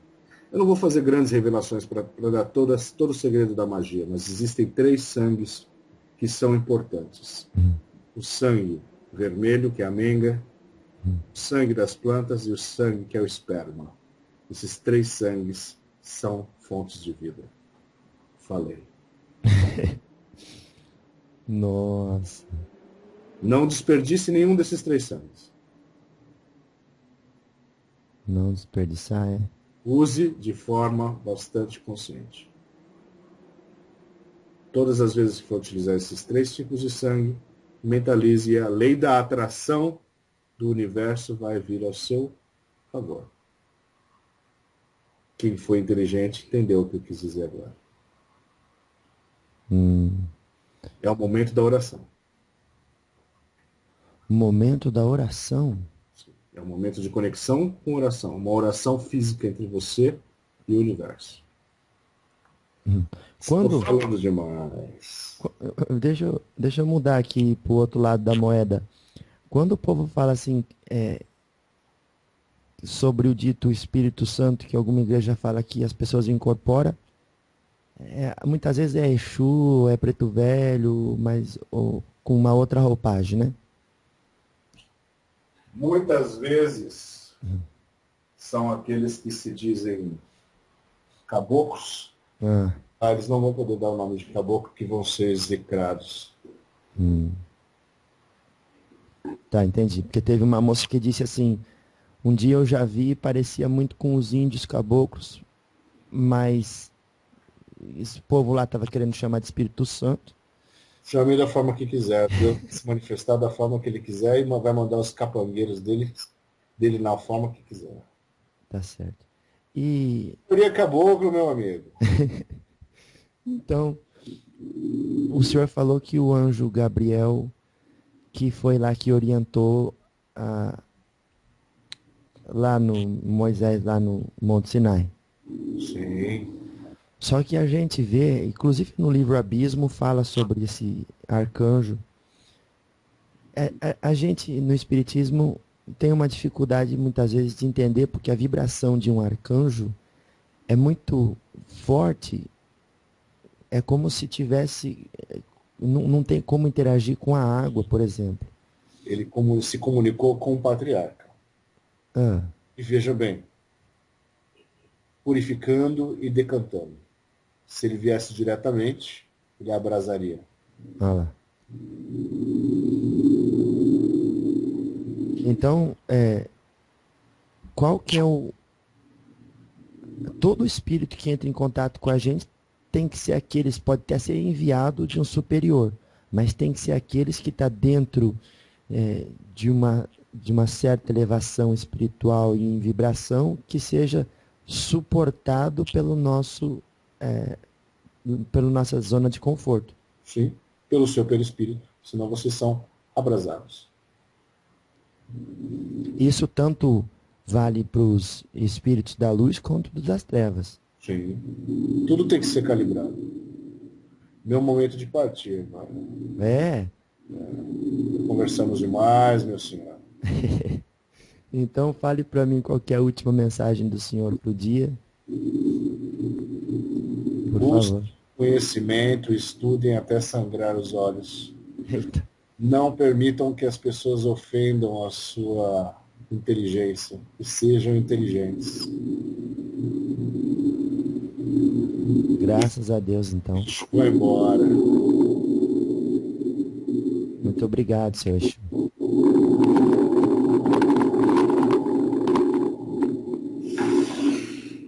eu não vou fazer grandes revelações para dar todo o segredo da magia, mas existem 3 sangues que são importantes. O sangue vermelho, que é a menga, o sangue das plantas e o sangue que é o esperma. Esses 3 sangues são fontes de vida. Falei. Nossa. Não desperdice nenhum desses 3 sangues. Não desperdiçar, é. Use de forma bastante consciente. Todas as vezes que for utilizar esses 3 tipos de sangue, mentalize a lei da atração do universo vai vir ao seu favor. Quem foi inteligente entendeu o que eu quis dizer agora. É o momento da oração. Momento da oração. É um momento de conexão com oração. Uma oração física entre você e o universo. Estou falando demais. Deixa eu mudar aqui pro outro lado da moeda. Quando o povo fala assim, sobre o dito Espírito Santo, que alguma igreja fala que as pessoas incorporam, muitas vezes é Exu, é Preto Velho, mas com uma outra roupagem, né? Muitas vezes são aqueles que se dizem caboclos. Eles não vão poder dar o nome de caboclo, que vão ser execrados. Tá, entendi. Porque teve uma moça que disse assim, um dia eu já vi, parecia muito com os índios caboclos, mas esse povo lá estava querendo chamar de Espírito Santo. Chame da forma que quiser, Deus vai se manifestar da forma que ele quiser e vai mandar os capangueiros dele na forma que quiser. Tá certo. E... Seria caboclo, meu amigo. Então, o senhor falou que o anjo Gabriel, que foi lá que orientou lá no Moisés, lá no Monte Sinai. Sim. Só que a gente vê, inclusive no livro Abismo, fala sobre esse arcanjo. A gente, no Espiritismo, tem uma dificuldade muitas vezes de entender, porque a vibração de um arcanjo é muito forte. É como se tivesse... Não tem como interagir com a água, por exemplo. Ele se comunicou com o patriarca. E veja bem, purificando e decantando. Se ele viesse diretamente, ele abrasaria. Olha lá. Então, qual que é todo espírito que entra em contato com a gente tem que ser aqueles, pode até ser enviado de um superior, mas tem que ser aqueles que está dentro de uma certa elevação espiritual e em vibração que seja suportado pela nossa zona de conforto. Sim, pelo seu perispírito, senão vocês são abrasados. Isso tanto vale para os espíritos da luz quanto dos das trevas. Sim, tudo tem que ser calibrado. Meu momento de partir, mano. Conversamos demais, meu senhor. Então fale para mim qual que é a última mensagem do senhor pro dia. Por favor. Conhecimento, estudem até sangrar os olhos. Eita. Não permitam que as pessoas ofendam a sua inteligência e sejam inteligentes. Graças a Deus, então. Vou embora. Muito obrigado, seu Exu.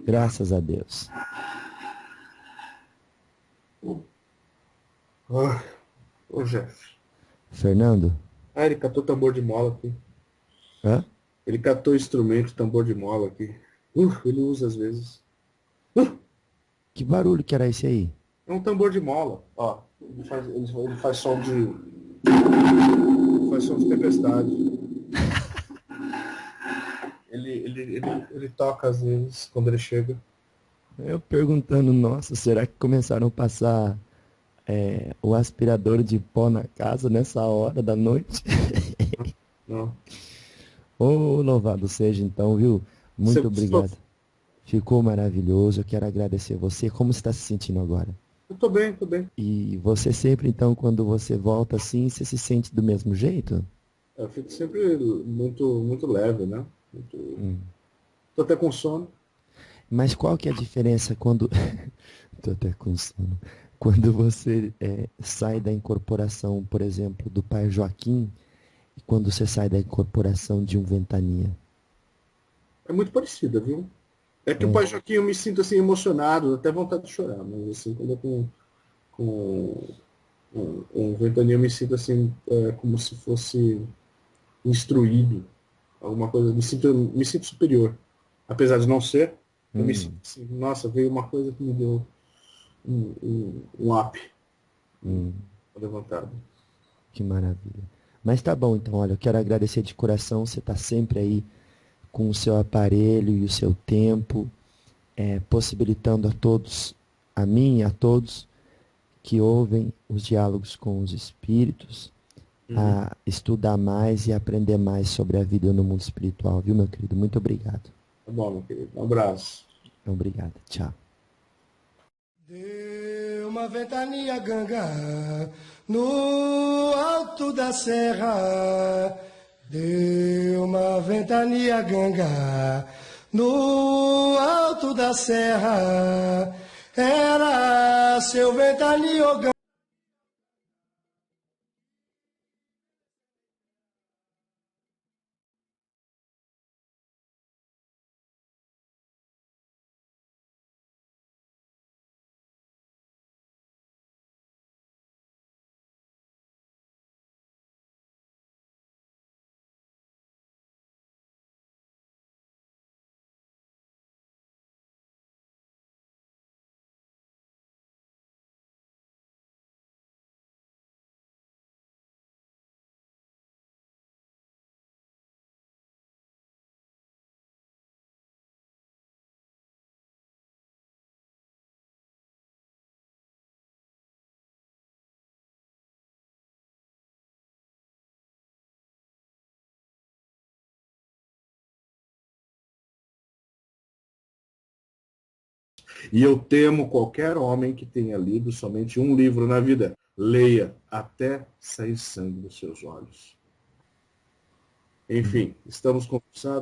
Graças a Deus. Ô, Jeff. Fernando? Ele catou tambor de mola aqui. Hã? Ele catou instrumento, tambor de mola aqui. Ele usa às vezes. Que barulho que era esse aí? É um tambor de mola. Ó, ele faz som de... Faz som de tempestade. Ele toca às vezes quando ele chega. Eu perguntando, nossa, será que começaram a passar o aspirador de pó na casa nessa hora da noite? Não. Oh, louvado seja então, viu? Você Muito gostou? obrigado. Ficou maravilhoso. Eu quero agradecer você. Como você está se sentindo agora? Eu tô bem, tô bem. E você sempre, então, quando você volta assim, você se sente do mesmo jeito? Eu fico sempre muito leve, né? Hum. Tô até com sono. Mas qual que é a diferença quando... Tô até com sono. Quando você sai da incorporação, por exemplo, do pai Joaquim, e quando você sai da incorporação de um Ventania? É muito parecida, viu? É que o É. Pai Joaquim eu me sinto assim emocionado, até vontade de chorar, mas assim, quando eu com um Ventania eu me sinto assim, como se fosse instruído, alguma coisa, me sinto superior. Apesar de não ser, eu me sinto Hum, assim, nossa, veio uma coisa que me deu um up hum. levantado. Que maravilha. Mas tá bom, então, olha, eu quero agradecer de coração. Você está sempre aí com o seu aparelho e o seu tempo, possibilitando a todos, a mim e a todos que ouvem os diálogos com os espíritos, Uhum. a estudar mais e aprender mais sobre a vida no mundo espiritual, viu, meu querido? Muito obrigado. Tá bom, meu querido. Um abraço. Obrigado. Tchau. Deu uma ventania ganga no alto da serra. Deu uma ventania ganga no alto da serra. Era seu ventania ganga. E eu temo qualquer homem que tenha lido somente um livro na vida. Leia até sair sangue dos seus olhos. Hum. Enfim, estamos conversados.